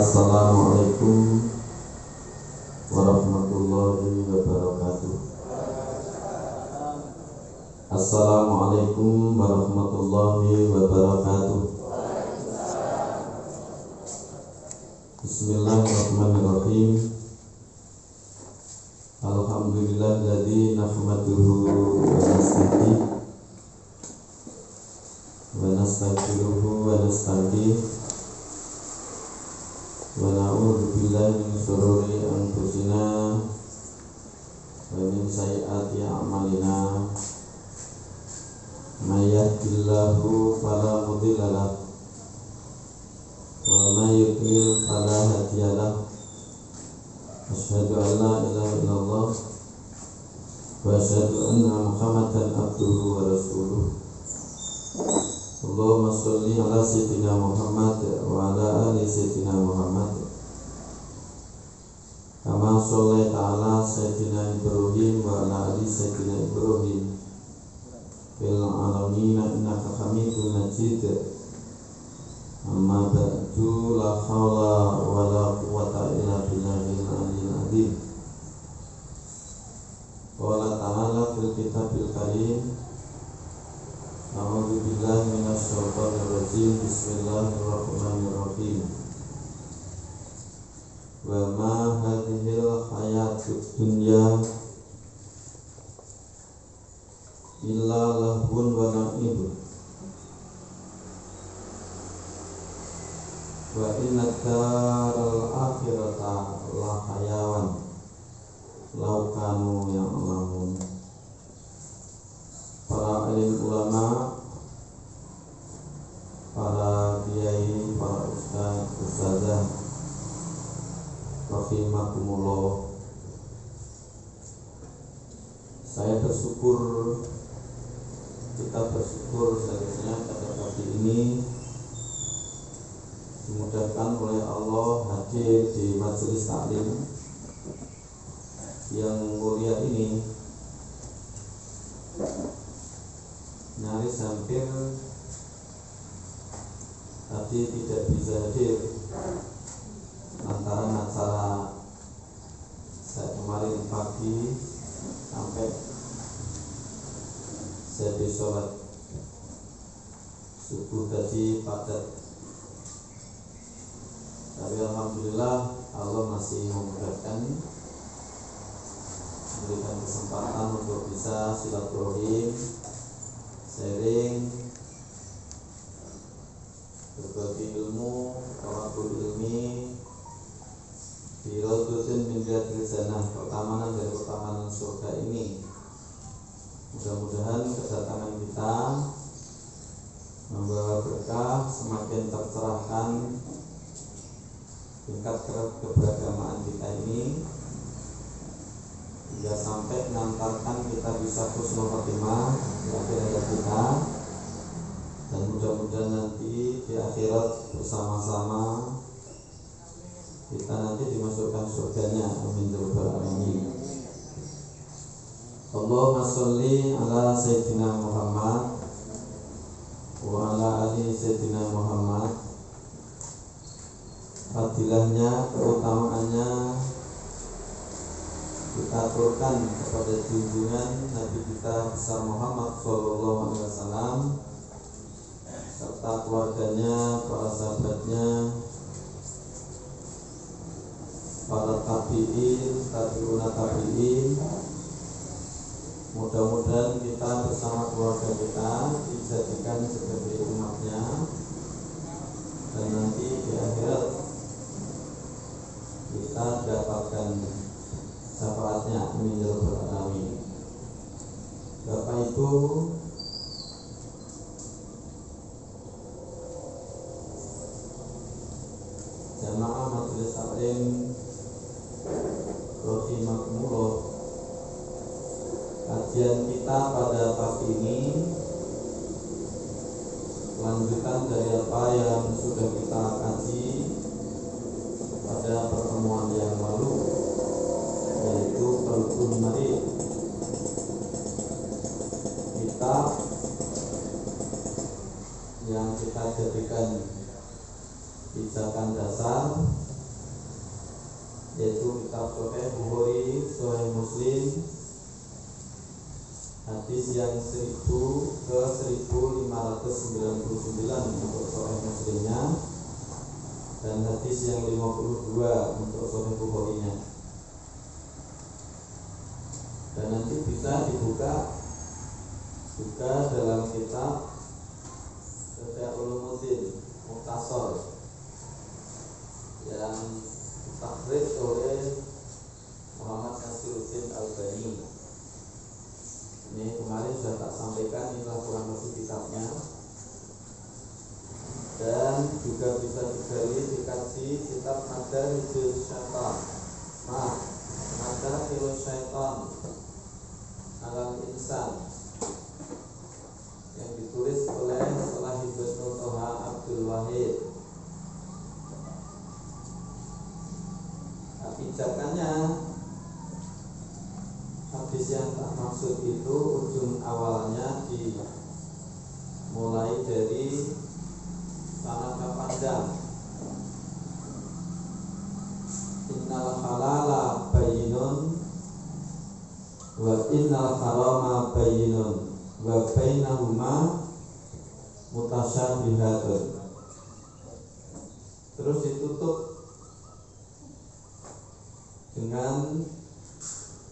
Assalamualaikum warahmatullahi wabarakatuh. Assalamualaikum warahmatullahi wabarakatuh. Bismillahirrahmanirrahim. Alhamdulillahilladzi nahmaduhu wa nasta'inuhu wa nastaghfiruhu wa nasta'dinuhu wa na'udzu billahi min shururi anfusina wa min sayyiati a'malina. May yahdihillahu fala mudilla lahu wa may yudlil fala hadiya lahu. Asyhadu an la ilaha illallah wa asyhadu anna Muhammadan abduhu wa rasuluh. Allahumma sholli ala sayyidina Muhammad wa ala ali sayyidina Muhammad kama shallaita ala sayyidina Ibrahim wa ala ali sayyidina Ibrahim fil alamin innaka Hamidum Majid. Amma ba'du, la haula wa la quwwata illa billahil aliyyil azim. Qala ta'ala fil kitabil karim, a'udzu billahi minasy syaithanir rajim. Bismillahirrahmanirrahim. Wa ma hadhil hayatud dunya illa lahun wa na'ibun wa inna daral akhirata la hayawan law kanu ya'lamun. Para alim ulama, para kiai, para ustazah rahimakumullah, saya bersyukur, kita bersyukur seharusnya pada pagi ini dimudahkan oleh Allah hadir di majelis taklim yang mulia ini. Nyaris hampir tadi tidak bisa hadir lantaran acara saya kemarin pagi sampai saya di sholat subuh tadi padat. Tapi alhamdulillah Allah masih memudahkan, memberikan kesempatan untuk bisa silaturahim, sharing, berbagi ilmu, tawakul ilmi di Raudhatin min Riyadhil Jannah, pertamanan dari pertamanan surga ini. Mudah-mudahan kedatangan kita membawa berkah, semakin tercerahkan tingkat keberagamaan kita ini, hingga sampai mengantarkan kita bisa husnul khotimah di akhir hayat kita, dan mudah-mudahan nanti di akhirat bersama-sama kita nanti dimasukkan surganya. Amin ya rabbal alamin. Allahumma sholli ala sayyidina Muhammad wa ala ali sayyidina Muhammad. Fadilahnya, keutamaannya kita aturkan kepada junjungan Nabi kita besar Muhammad sallallahu alaihi wasallam serta keluarganya, para sahabatnya, para tabi'in, tabi'una tabi'in. Mudah-mudahan kita bersama keluarga kita dijadikan sebagai umatnya, dan nanti di akhirat kita dapatkan syafaatnya. Amin ya rabbal alamin. Bapak Ibu, jamaah majelis taklim rahimakumullah, kajian kita pada pagi ini lanjutan dari apa yang sudah kita kaji pada pertemuan yang lalu, yaitu Qalbun Marid, kitab yang kita jadikan pijakan dasar kitab Sahih Bukhari, Sahih Muslim, hadis yang 1000 ke 1599 untuk Sahih Muslimnya, dan hadis yang 52 untuk Sahih Bukharinya. Dan nanti bisa dibuka juga dalam kitab Ihya Ulumuddin Mukhtasar yang ditakhrij oleh Muhammad Nasiruddin Albani. Ini kemarin sudah tak sampaikan, inilah kurang lebih kitabnya. Dan juga bisa dikaji kitab Madarijus Syaitan, Madarijus Syaitan Alal Insan, yang ditulis oleh Salahibus Toha Abdul Wahid. Pijakannya, hadis yang tak maksud itu ujung awalnya dimulai dari sanad panjang. Innal halala bayyinun wa innal harama bayyinun wa bainahuma mutasyabihatun. Terus ditutup dengan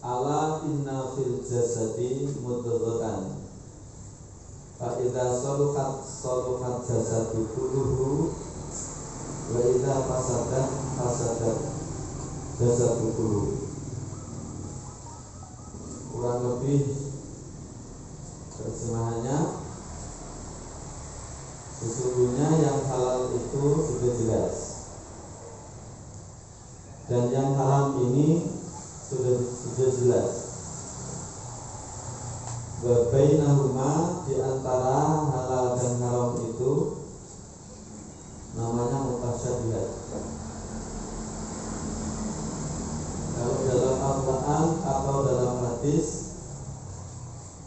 ala inna fil jasadi mudghatan fa idza saluhat jasadu kulluhu wa idza fasadat jasadu kulluhu. Kurang lebih terjemahannya, sesungguhnya yang halal itu sudah jelas dan yang haram ini sudah jelas. Wa bainahuma, di antara halal dan haram itu namanya mutasyabihat. Kalau dalam Al-Quran atau dalam hadis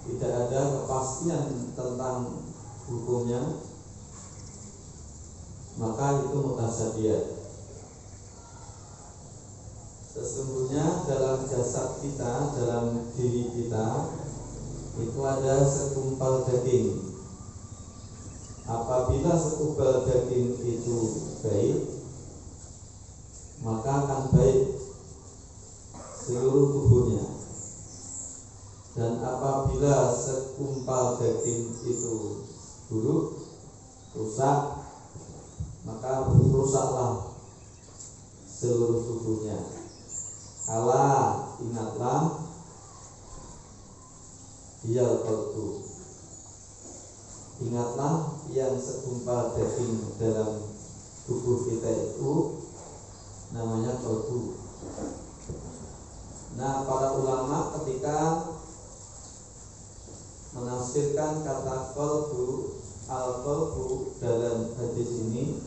tidak ada kepastian tentang hukumnya, maka itu mutasyabihat. Sesungguhnya dalam jasad kita, dalam diri kita itu ada segumpal daging. Apabila segumpal daging itu baik, maka akan baik seluruh tubuhnya. Dan apabila segumpal daging itu buruk, rusak, maka rusaklah seluruh tubuhnya. Ala, ingatlah, hiyal qalbu, ingatlah yang segumpal daging dalam tubuh kita itu namanya qalbu. Nah, para ulama ketika menafsirkan kata qalbu, al-qalbu dalam hadis ini,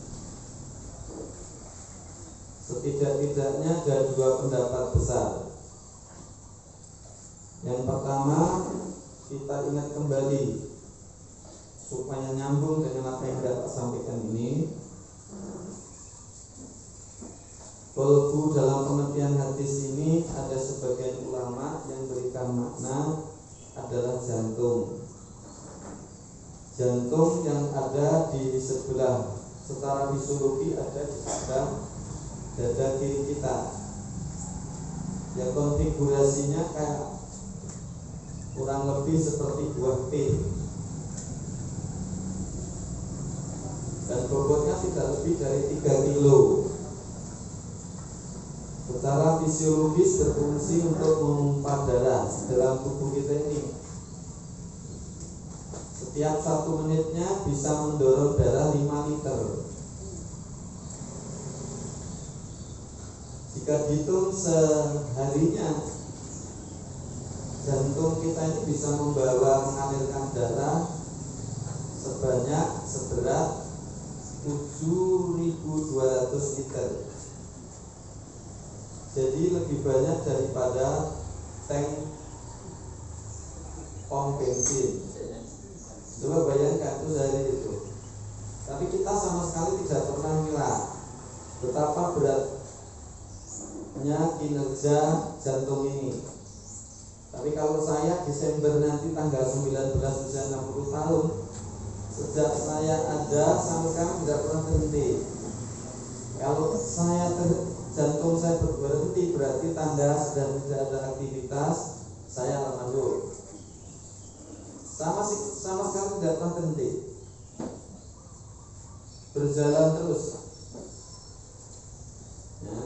setidak-tidaknya ada dua pendapat besar. Yang pertama, kita ingat kembali supaya nyambung dengan apa yang dapat sampaikan ini. Qalbu dalam pengertian hadis ini, ada sebagian ulama yang berikan makna adalah jantung. Jantung yang ada di sebelah, secara fisiologi ada di sebelah dada kiri kita, yang konfigurasinya kayak kurang lebih seperti buah pil, dan bobotnya tidak lebih dari 3 kilo. Secara fisiologis berfungsi untuk memompa darah dalam tubuh kita ini. Setiap 1 menitnya bisa mendorong darah 5 liter. Jika dihitung seharinya, jantung kita ini bisa mengalirkan darah seberat 7.200 liter. Jadi lebih banyak daripada tank pom bensin. Coba bayangkan itu sehari itu. Tapi kita sama sekali tidak pernah mengira betapa berat kinerja jantung ini. Tapi kalau saya Desember nanti tanggal 19 usia 60 tahun, sejak saya ada sampai sekarang tidak pernah berhenti. Kalau jantung saya berhenti, berarti tanda sedang tidak ada aktivitas, saya mandul. Sama sekali tidak pernah berhenti, berjalan terus. Ya.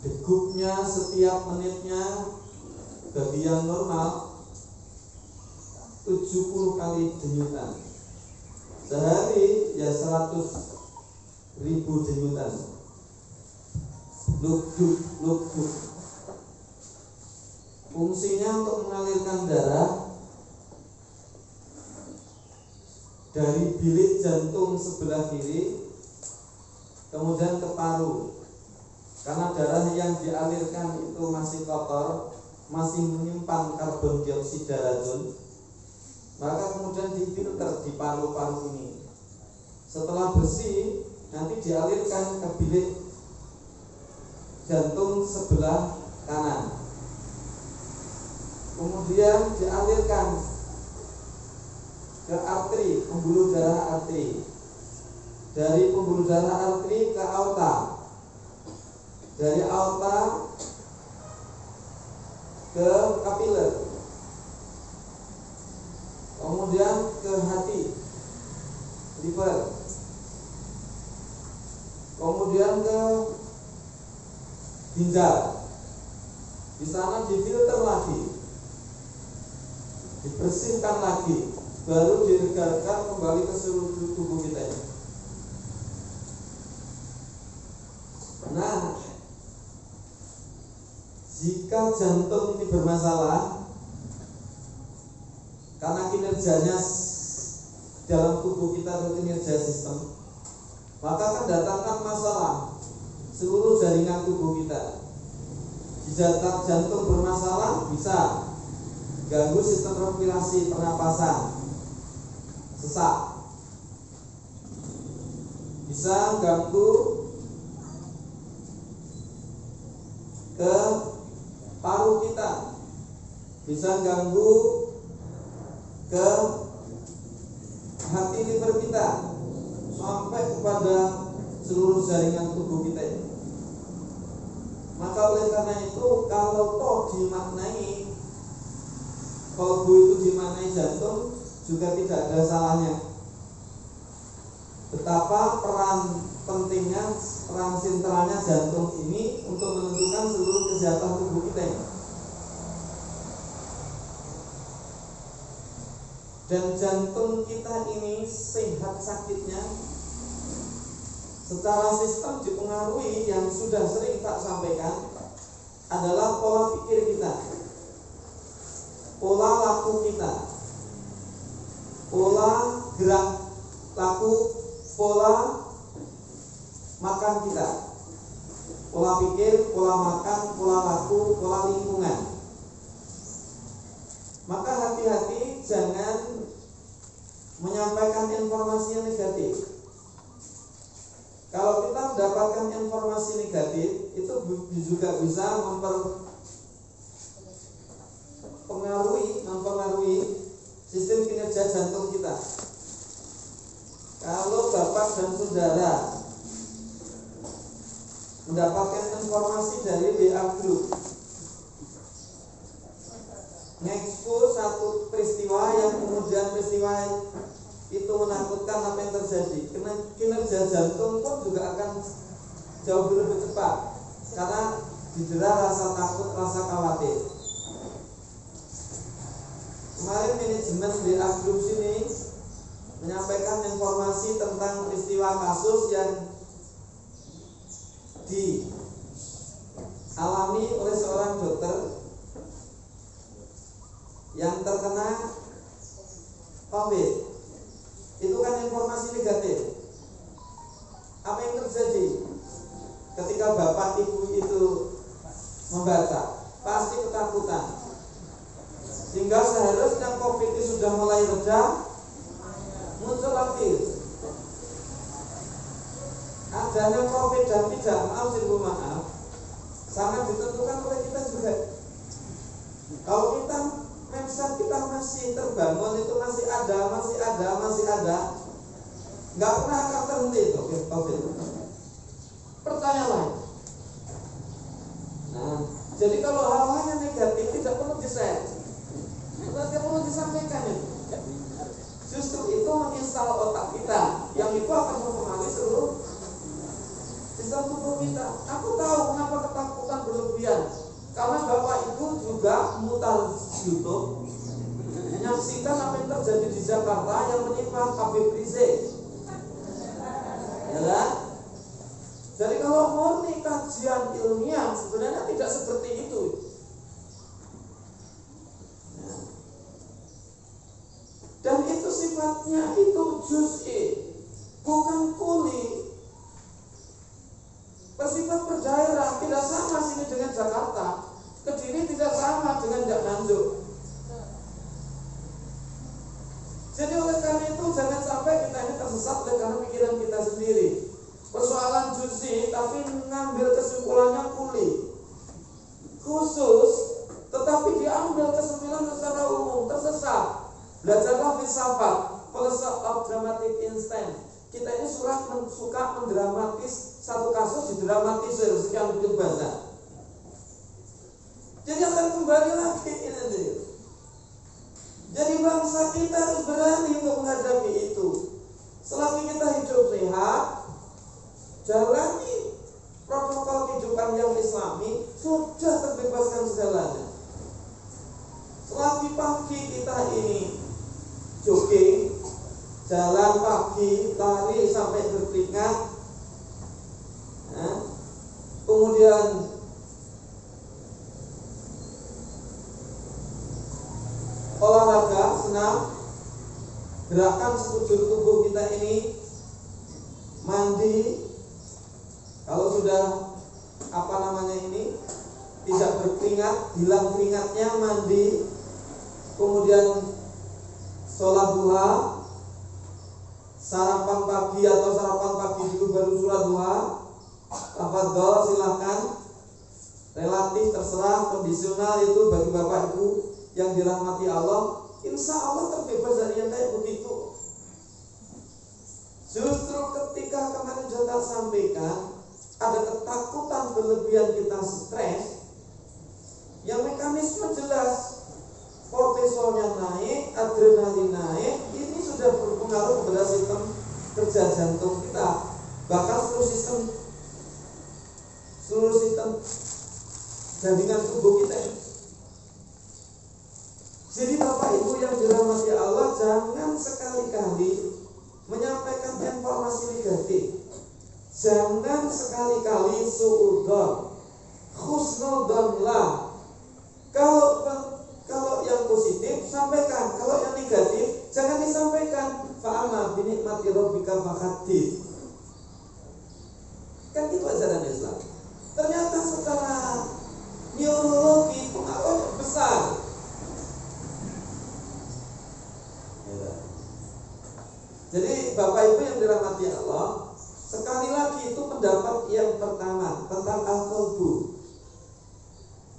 Degupnya setiap menitnya bagi yang normal 70 kali denyutan. Sehari ya 100.000 denyutan. Luk-duk. Fungsinya untuk mengalirkan darah dari bilik jantung sebelah kiri kemudian ke paru. Karena darah yang dialirkan itu masih kotor, masih menyimpan karbon dioksida racun, maka kemudian difilter di paru-paru ini. Setelah bersih, nanti dialirkan ke bilik jantung sebelah kanan. Kemudian dialirkan ke arteri, pembuluh darah arteri. Dari pembuluh darah arteri ke aorta. Dari aorta ke kapiler, kemudian ke hati, liver, kemudian ke ginjal. Di sana difilter lagi, dibersihkan lagi, baru diregangkan kembali ke seluruh tubuh kita. Nah, jika jantung ini bermasalah karena kinerjanya dalam tubuh kita itu kinerja sistem, maka akan datangkan masalah seluruh jaringan tubuh kita. Jika jantung bermasalah, bisa ganggu sistem respirasi, pernapasan, sesak, bisa ganggu ke paru kita, bisa ganggu ke hati, liver kita, sampai kepada seluruh jaringan tubuh kita ini. Maka oleh karena itu, kalau toh dimaknai kolbu itu dimaknai jantung, juga tidak ada salahnya. Betapa pentingnya, peran sentralnya jantung ini untuk menentukan seluruh kesehatan tubuh kita ini. Dan jantung kita ini sehat sakitnya secara sistem dipengaruhi, yang sudah sering tak sampaikan, adalah pola pikir kita, pola laku kita, pola gerak laku, pola makan kita, pola pikir, pola makan, pola laku, pola lingkungan. Maka hati-hati jangan menyampaikan informasi yang negatif. Kalau kita mendapatkan informasi negatif, itu juga bisa mempengaruhi sistem kinerja jantung kita. Kalau bapak dan saudara mendapatkan informasi dari WA Group, ngekspos satu peristiwa yang kemudian peristiwa itu menakutkan, apa yang terjadi, kinerja jantung pun juga akan jauh lebih cepat karena didera rasa takut, rasa khawatir. Kemarin manajemen WA Group sini menyampaikan informasi tentang peristiwa kasus yang dialami oleh seorang dokter yang terkena COVID. Itu kan informasi negatif. Apa yang terjadi ketika bapak ibu itu membaca? Pasti ketakutan. Sehingga seharusnya COVID itu sudah mulai reda, muncul lagi adanya COVID dan tidak, maaf sangat ditentukan oleh kita juga. Kalau kita mindset kita masih terbangun, itu masih ada, nggak pernah akan terhenti itu COVID. Percayalah. Nah, jadi kalau hal-hal yang negatif tidak perlu di-share, tidak perlu disampaikan itu. Justru itu menginstal otak kita, yang itu akan mempengaruhi seluruh sistem tubuh kita. Aku tahu kenapa ketakutan berlebihan, karena Bapak Ibu juga mutar YouTube, menyaksikan apa yang terjadi di Jakarta yang menimpa Habib Rizik. Ya kan? Jadi kalau murni kajian ilmiah sebenarnya tidak seperti itu. Ya. Dan itu sifatnya itu juz'i, bukan kuli. Bersifat berdaerah, tidak sama sini dengan Jakarta. Kediri tidak sama dengan Nganjuk. Jadi oleh karena itu jangan sampai kita ini tersesat oleh karena pikiran kita sendiri. Persoalan juz'i tapi mengambil kesimpulannya kuli, khusus, tetapi diambil kesimpulan secara umum, tersesat. Belajarlah filsafat, philosophy of dramatic instant. Kita ini suka mendramatis satu kasus, didramatisir sekian begitu bahasa. Jadi akan kembali lagi ini. Jadi bangsa kita harus berani untuk menghadapi itu. Selagi kita hidup sehat, jalani protokol kehidupan yang Islami, sudah terbebaskan segalanya. Selagi pagi kita ini jogging, jalan pagi, lari sampai berkeringat, kemudian olahraga, senam, gerakan sekujur tubuh kita ini, mandi, kalau sudah tidak berkeringat, hilang keringatnya, mandi, kemudian sholat duha, sarapan pagi atau sarapan pagi dulu baru sholat duha. Tafadhol, silahkan. Relatif terserah, kondisional itu bagi Bapak Ibu yang dirahmati Allah. Insya Allah terbebas dari yang kayak begitu. Justru ketika kemarin sudah sampaikan, ada ketakutan berlebihan, kita stres, yang mekanisme jelas, kortisolnya naik, adrenalin naik, ini sudah berpengaruh kepada sistem kerja jantung kita, bahkan seluruh sistem jaringan tubuh kita. Jadi Bapak Ibu yang dirahmati Allah, jangan sekali-kali menyampaikan informasi negatif. Jangan sekali-kali su'udzon, husnudzonlah. Kalau yang positif sampaikan, kalau yang negatif jangan disampaikan. Fa'ama binikmati rabbika fahaddits. Kan itu ajaran Islam. Ternyata secara neurologi pengaruhnya besar. Jadi Bapak Ibu yang dirahmati Allah, sekali lagi itu pendapat yang pertama tentang al-qalbu.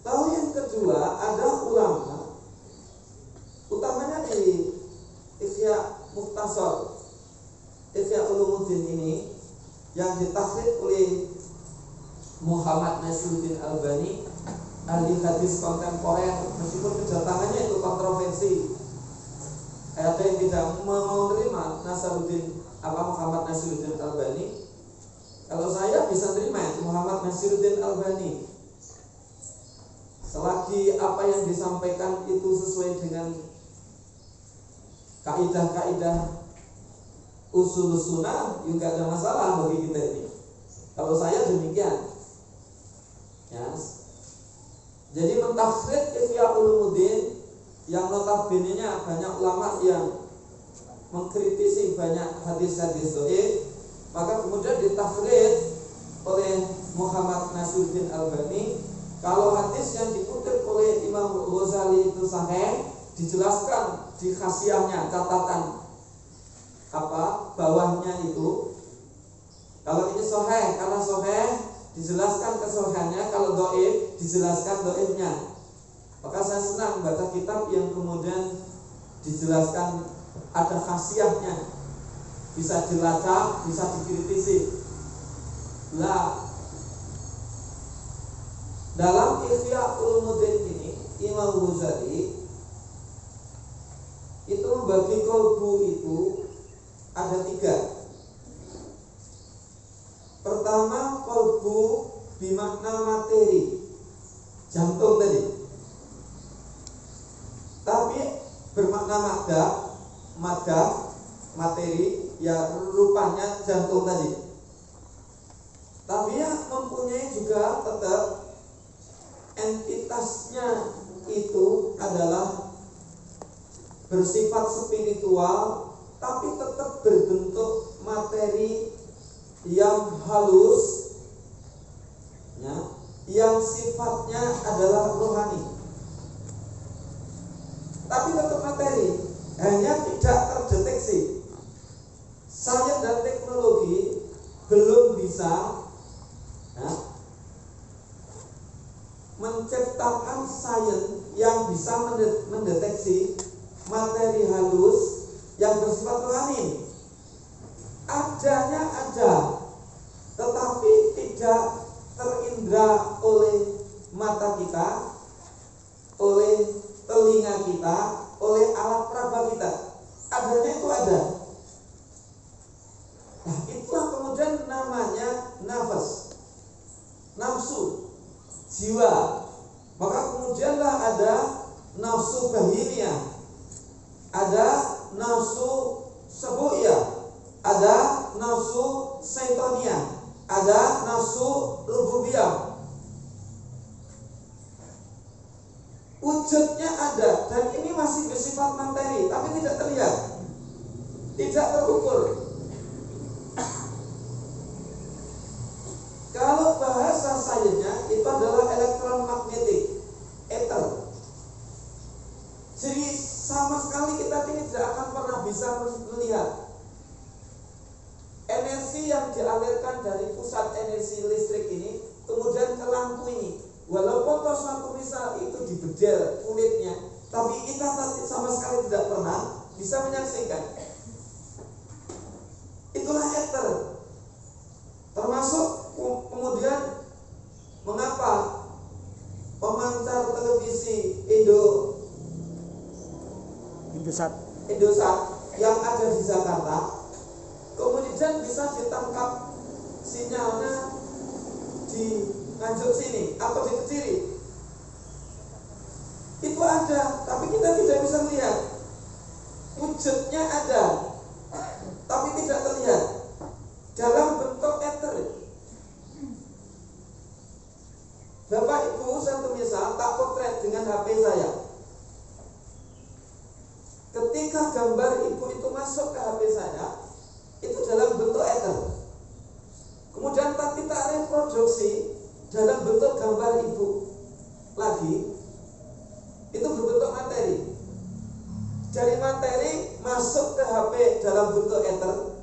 Lalu yang kedua, ada ulama, utamanya di Ihya Mukhtasar, Ihya Ulumuddin ini yang ditakhrij oleh Muhammad Nasiruddin Albani, ahli hadis kontemporer, meskipun kedatangannya itu kontroversi. Ada yang tidak mau terima Muhammad Nasiruddin Albani. Kalau saya bisa terima itu Muhammad Nasiruddin Albani, selagi apa yang disampaikan itu sesuai dengan kaidah-kaidah usul sunnah, juga ada masalah bagi kita ini. Kalau saya demikian. Ya. Jadi mentakhrij Ihya Ulumuddin yang notabene-nya banyak ulama yang mengkritisi banyak hadis-hadis dhaif, maka kemudian ditakhrij oleh Muhammad Nasiruddin Albani. Kalau hadis yang dikutip oleh Imam Ghazali itu sahih, dijelaskan di khasiahnya, catatan bawahnya itu, kalau ini sahih, karena sahih dijelaskan kesohihannya, kalau dhaif dijelaskan dhaifnya. Maka saya senang baca kitab yang kemudian dijelaskan ada khasiatnya, bisa dilacak, bisa dikritisi. Lah, dalam Ihya Ulumuddin ini Imam Ghazali itu membagi qalbu itu ada 3. Pertama, qalbu bimakna materi, jantung tadi, tapi bermakna madah materi, ya rupanya jantung tadi. Tapi ya mempunyai juga tetap entitasnya itu adalah bersifat spiritual, tapi tetap berbentuk materi yang halus, ya, yang sifatnya adalah rohani, tapi tetap materi, hanya tidak terdeteksi. Sains dan teknologi belum bisa, ya, menciptakan sains yang bisa mendeteksi materi halus yang bersifat rohani. Adanya ada, tetapi tidak terindra oleh mata kita, oleh telinga kita, oleh alat peraba kita. Adanya itu ada. Nah, itulah kemudian namanya nafas, nafsu, jiwa. Maka kemudianlah ada nafsu bahimiyah, ada nafsu sabu'iyah, ada nafsu syaitania, ada nafsu rububiyah. Wujudnya ada, dan ini masih bersifat materi, tapi tidak terlihat, tidak terukur. Kalau bahasa sainsnya itu adalah elektromagnetik, ether. Jadi sama sekali kita ini tidak akan pernah bisa melihat energi yang dialirkan dari pusat energi listrik ini kemudian ke lampu ini. Walaupun suatu misal itu dibedel kulitnya, tapi kita sama sekali tidak pernah bisa menyaksikan. Itulah ether. Termasuk kemudian mengapa pemancar televisi Indosat yang ada di Jakarta kemudian bisa ditangkap sinyalnya di Nganjuk sini atau di Kediri. Itu ada, tapi kita tidak bisa melihat. Wujudnya ada, tapi tidak terlihat dalam bentuk ether. Bapak Ibu, satu misal tak potret dengan HP saya. Ketika gambar ibu itu masuk ke HP saya, itu dalam bentuk ether. Kemudian kita reproduksi dalam bentuk gambar ibu lagi, itu berbentuk materi. Dari materi masuk ke HP dalam bentuk ether,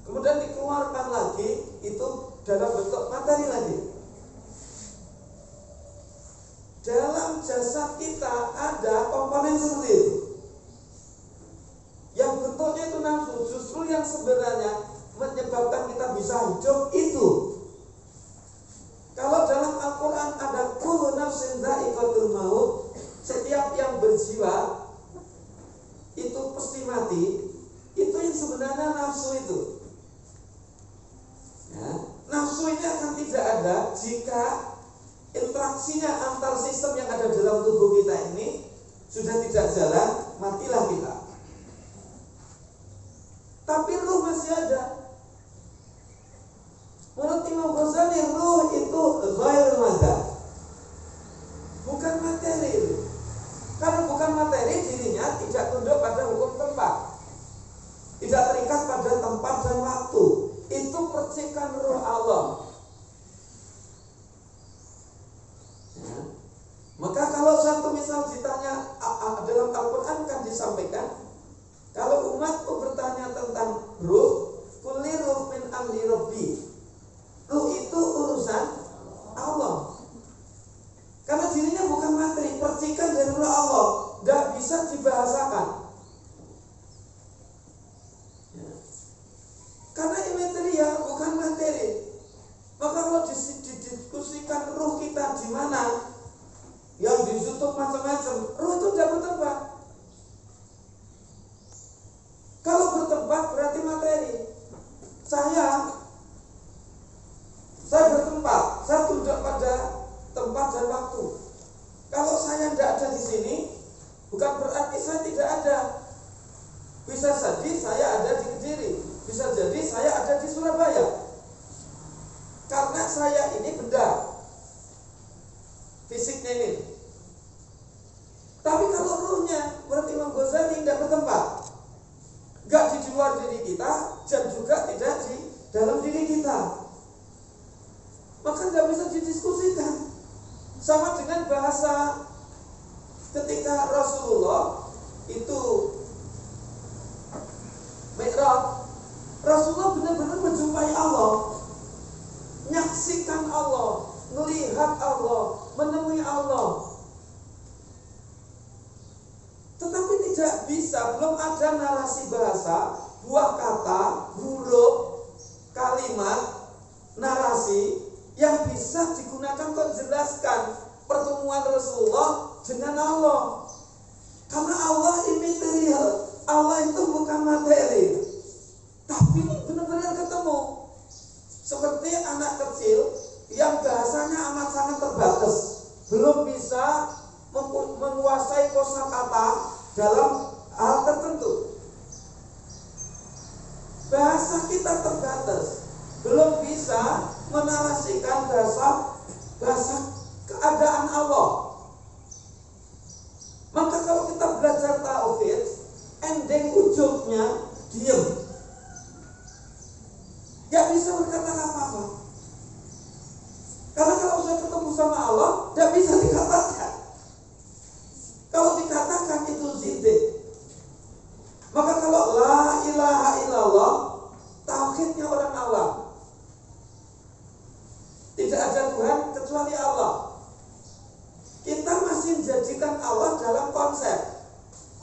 kemudian dikeluarkan lagi itu dalam bentuk materi lagi. Dalam jasad kita ada komponen seperti itu, yang bentuknya itu nafsu. Justru yang sebenarnya menyebabkan kita bisa hidup itu. Kalau dalam Al-Quran ada kullu nafsin dha'iqatul maut, setiap yang berjiwa itu pasti mati. Itu yang sebenarnya nafsu itu, ya, nafsu ini akan tidak ada jika interaksinya antar sistem yang ada dalam tubuh kita ini sudah tidak jalan, matilah kita. Tapi ruh masih ada. Menurut Imam Ghazali, ruh itu ghairul madah, bukan materi. Karena bukan materi, dirinya tidak tunduk pada hukum tempat, tidak terikat pada tempat dan waktu. Itu percikan ruh Allah. Ya. Maka kalau satu misal ditanya dalam Al-Quran kan disampaikan, kalau umatku bertanya tentang ruh, kulli ruh min amri rabbi. Ruh itu urusan Bisa jadi saya ada di Kediri, bisa jadi saya ada di Surabaya. Karena saya ini benda fisiknya ini. Tapi kalau ruhnya, menurut Imam Ghazali, tidak bertempat, nggak di luar diri kita dan juga tidak di dalam diri kita, maka nggak bisa didiskusikan. Sama dengan bahasa ketika Rasulullah itu Mi'raj, Rasulullah benar-benar menjumpai Allah, menyaksikan Allah, melihat Allah, menemui Allah. Tetapi tidak bisa, belum ada narasi bahasa, buah kata, huruf, kalimat, narasi yang bisa digunakan untuk menjelaskan pertemuan Rasulullah dengan Allah. Karena Allah immaterial, Allah itu bukan materi, tapi benar-benar ketemu. Seperti anak kecil yang bahasanya amat sangat terbatas, belum bisa menguasai kosakata dalam hal tertentu. Bahasa kita terbatas, belum bisa menarasikan bahasa keadaan Allah. Maka kalau kita belajar tauhid, ending ujungnya diam, gak bisa berkata apa-apa. Karena kalau sudah ketemu sama Allah, gak bisa dikatakan. Kalau dikatakan itu zidik. Maka kalau la ilaha illallah, tauhidnya orang awam. Tidak ada Tuhan kecuali Allah. Kita masih menjadikan Allah dalam konsep,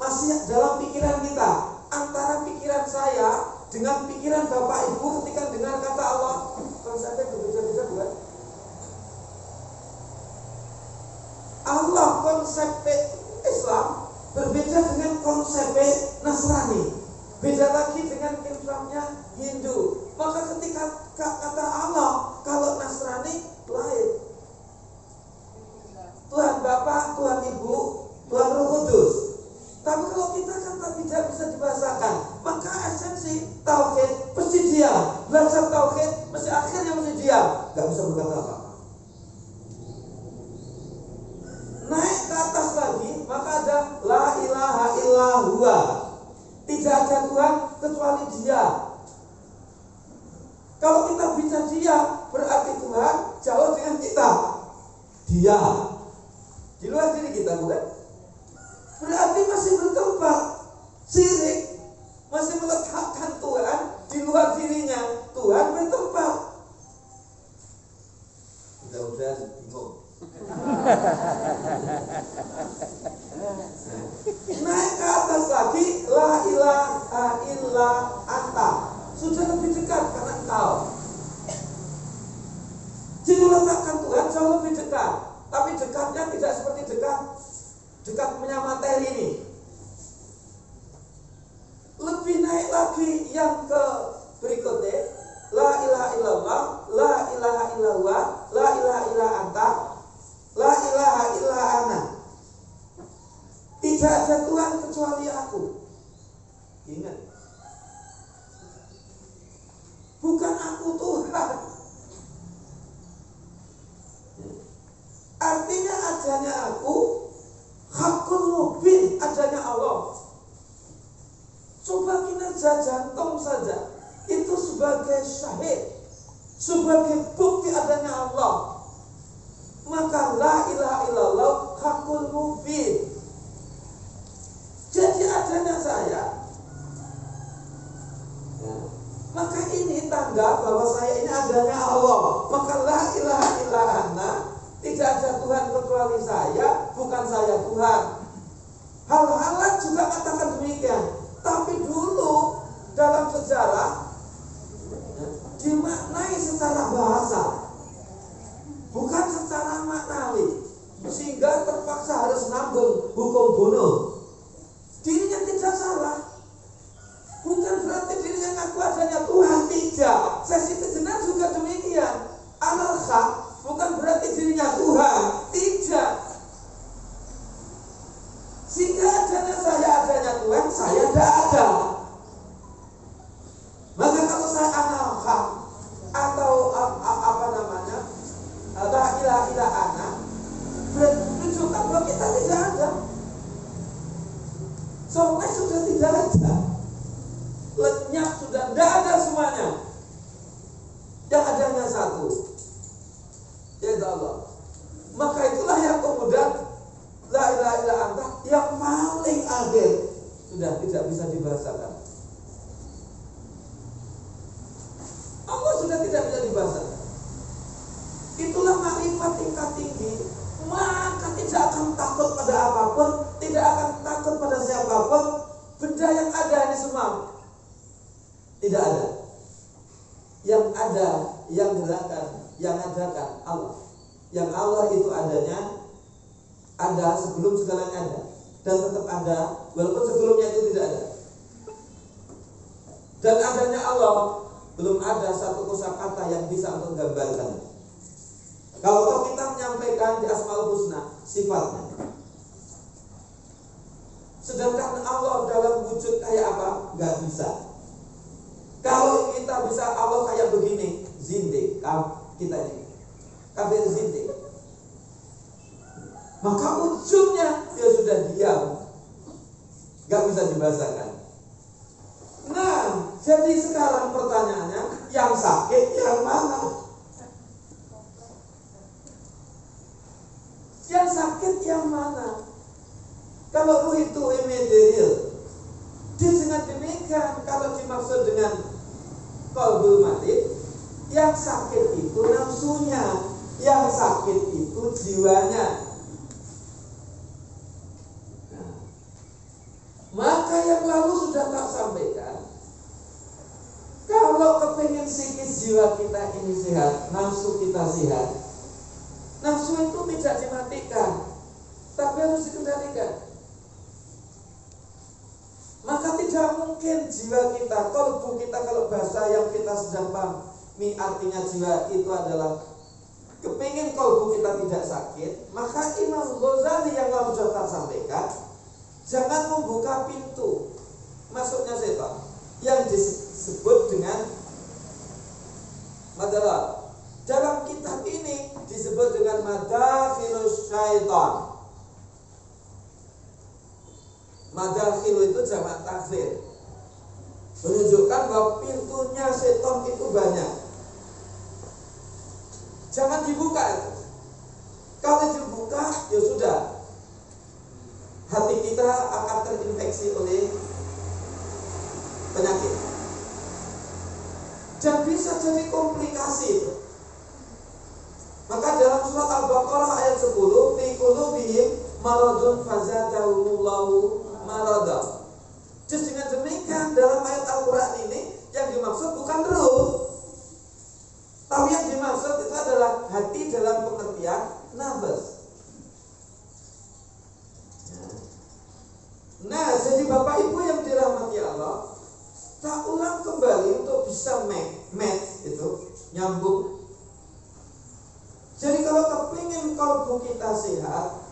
masih dalam pikiran kita. Antara pikiran saya dengan pikiran Bapak Ibu ketika dengar kata Allah, konsepnya berbeda-beda, bukan? Allah konsep Islam berbeda dengan konsep Nasrani, beda lagi dengan Islamnya Hindu. Maka ketika kata Allah, kalau Nasrani lain, Tuhan Bapa, Tuhan Ibu, Tuhan Roh Kudus. Tapi kalau kita kan tidak bisa dibahasakan, maka esensi tauhid mesti diam. Belajar tauhid mesti akhirnya mesti diam, nggak bisa berkata apa-apa. Naik ke atas lagi, maka ada la ilaha illallah. Tidak ada Tuhan kecuali Dia. Kalau kita bisa Dia, berarti Tuhan jauh dengan kita. Dia di luar diri kita, bukan? Berarti masih bertempat syirik, masih meletakkan Tuhan di luar dirinya. Tuhan bertempat. Udah bingung. Naik ke atas lagi, la ilaha illa anta. Sudah lebih dekat karena engkau. Jadi meletakkan Tuhan jauh lebih dekat. Tapi dekatnya tidak seperti dekat punya materi ini. Lebih naik lagi yang ke berikutnya, la ilaha illallah, la ilaha illallah, la ilaha illa anta, la ilaha illa ana. Tidak ada Tuhan kecuali aku. Ingat, bukan aku Tuhan. Artinya adanya aku, hakul mubin, adanya Allah. Coba kinerja jantung saja, itu sebagai syahid, sebagai bukti adanya Allah. Maka la ilaha illallah hakul mubin. Jadi adanya saya, maka ini tanda bahwa saya ini adanya Allah. Maka la ilaha illa ana, tidak ada Tuhan kecuali saya, bukan saya Tuhan. Hal-hal lain juga katakan demikian. Tapi dulu dalam sejarah dimaknai secara bahasa, bukan secara maknawi, sehingga terpaksa harus nanggung hukum bunuh. Dirinya tidak salah, bukan berarti dirinya ngaku adanya Tuhan, tidak. Sesi kejenar juga demikian. Al-haq bukan berarti dirinya Tuhan, tidak. Sehingga adanya saya, adanya Tuhan, saya tidak ada. Soleh sudah tidak ada, lenyap sudah, tidak ada semuanya. Yang adanya satu, yaitu Allah. Maka itulah yang kemudian la ilaha illa anta yang paling akhir sudah tidak bisa dibahasakan. Allah sudah tidak bisa dibahasakan. Itulah makrifat tingkat tinggi. Maka tidak akan takut pada apapun, tidak akan takut pada siapapun. Benda yang ada ini semua tidak ada. Yang ada, yang gerakan, yang adakan Allah. Yang Allah itu adanya ada sebelum segalanya ada, dan tetap ada walaupun sebelumnya itu tidak ada. Dan adanya Allah belum ada satu kosakata yang bisa untuk menggambarkan. Kalau kita menyampaikan di Asmaul Husna sifatnya, sedangkan Allah dalam wujud kayak apa? Gak bisa. Kalau kita bisa Allah kayak begini, zindik kita ini kafir zindik, maka wujudnya dia sudah diam, gak bisa dibahasakan. Nah, jadi sekarang pertanyaannya, yang sakit yang mana? Yang sakit yang mana? Kalau ruh itu immaterial, dengan demikian kalau dimaksud dengan qalbul marid, yang sakit itu nafsunya, yang sakit itu jiwanya. Nah, maka yang lalu sudah tak sampaikan, kalau kepingin psikis jiwa kita ini sehat, nafsu kita sehat, nafsu itu tidak dimatikan, tapi harus dikendalikan. Maka tidak mungkin jiwa kita, kalbu kita, kalau bahasa yang kita sedang pahami artinya jiwa itu adalah kepingin kalbu kita tidak sakit. Maka Imam Ghazali yang kamu sudah sampaikan, jangan membuka pintu masuknya setan yang disebut dengan madalah. Dalam kitab ini disebut dengan madakhilus syaitan. Madakhil itu jamak taksir, menunjukkan bahwa pintunya setan itu banyak. Jangan dibuka. Kalau dibuka, ya sudah, hati kita akan terinfeksi oleh penyakit dan bisa jadi komplikasi. Maka dalam surat Al-Baqarah ayat 10, fi qulubihim maradun fazadahumullahu marada. Just dengan demikian dalam ayat Al-Quran ini yang dimaksud bukan ruh, tapi yang dimaksud itu adalah hati dalam pengertian nafas. Nah, jadi Bapak Ibu yang dirahmati Allah, tak ulang kembali untuk bisa match itu nyambung. Jadi kalau kepingin kalbu kita sehat,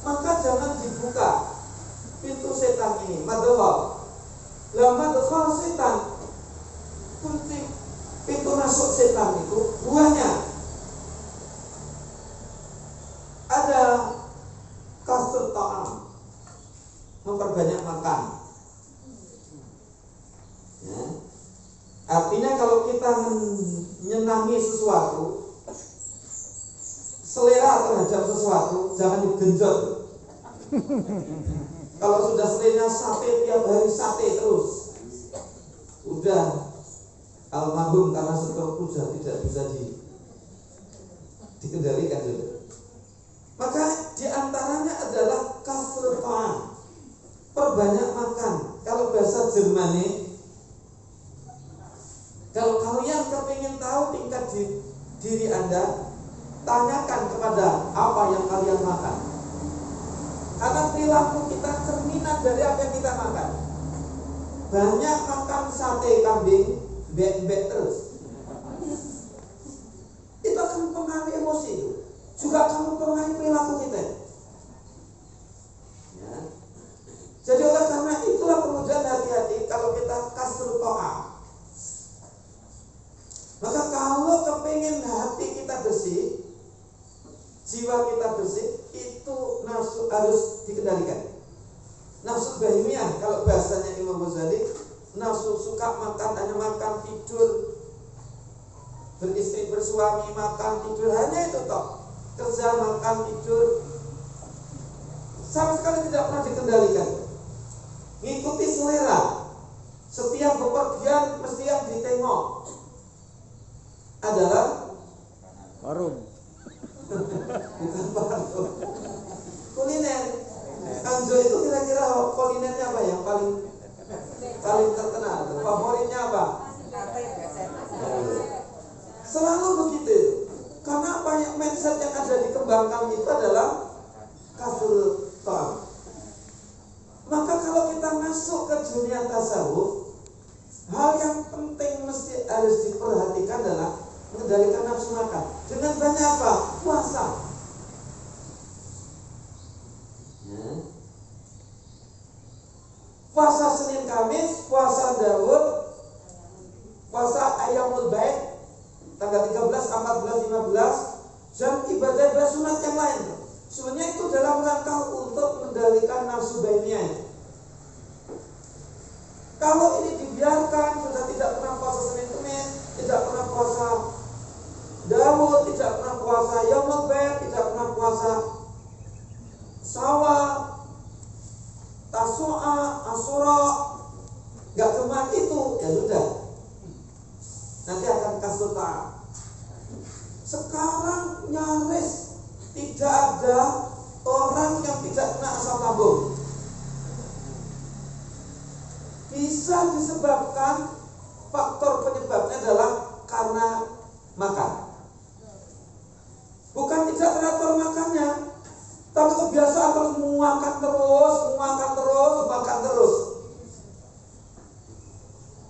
maka jangan dibuka pintu setan ini. Madkhal. Lah madkhal setan, kunci pintu masuk setan itu buahnya ada kasur ta'am, memperbanyak makan. Ya. Artinya kalau kita menyenangi sesuatu, selera terhadap sesuatu, jangan digenjot. Kalau sudah selera sate tiap hari sate terus, udah almarhum karena stroke sudah tidak bisa dikendalikan juga. Maka diantaranya adalah kasrul ta'am, perbanyak makan. Kalau bahasa Jermani, kalau kalian kepingin tahu tingkat diri Anda, tanyakan kepada apa yang kalian makan. Karena perilaku kita cerminan dari apa yang kita makan. Banyak makan sate kambing, bek terus, itu akan mempengaruhi emosi itu, juga akan mempengaruhi perilaku kita. Ya. Jadi oleh karena itulah kemudian hati-hati kalau kita kasrul ta'am. Maka kalau kepingin hati kita bersih, jiwa kita bersih, itu nafsu harus dikendalikan. nafsu bahimiyah, kalau bahasanya Imam Ghazali, nafsu suka makan, hanya makan, tidur, beristri, bersuami, makan, tidur, hanya itu toh. Kerja, makan, tidur, sama sekali tidak pernah dikendalikan. Ngikuti selera. Setiap bepergian mesti yang ditengok adalah warung. bukan warung, kuliner. Kanjo itu kira-kira kulinernya apa yang paling terkenal? Favoritnya apa? Selalu begitu. Karena apa yang mindset yang ada dikembangkan itu adalah kasrul ta'am. Maka kalau kita masuk ke dunia tasawuf, hal yang penting mesti harus diperhatikan adalah mengendalikan nafsu makan. Dengan banyak apa? Puasa. Puasa Senin Kamis, puasa Daud, puasa Ayyamul Baik, tanggal 13, 14, 15, dan ibadah sunat yang lain. Sebenarnya itu dalam rangka untuk mengendalikan nafsu bahimiyah. Kalau ini dibiarkan, sudah tidak pernah puasa Senin Kamis, tidak pernah puasa Daud, tidak pernah puasa Yaumul Baik, tidak pernah puasa Syawal, Tasu'a, Asyura, gak cuma itu, ya sudah. Nanti akan kasuta. Sekarang nyaris tidak ada orang yang tidak kena asam lambung. Bisa disebabkan, faktor penyebabnya adalah karena makan. Bukan tidak teratur makannya, tapi kebiasaan terus makan terus.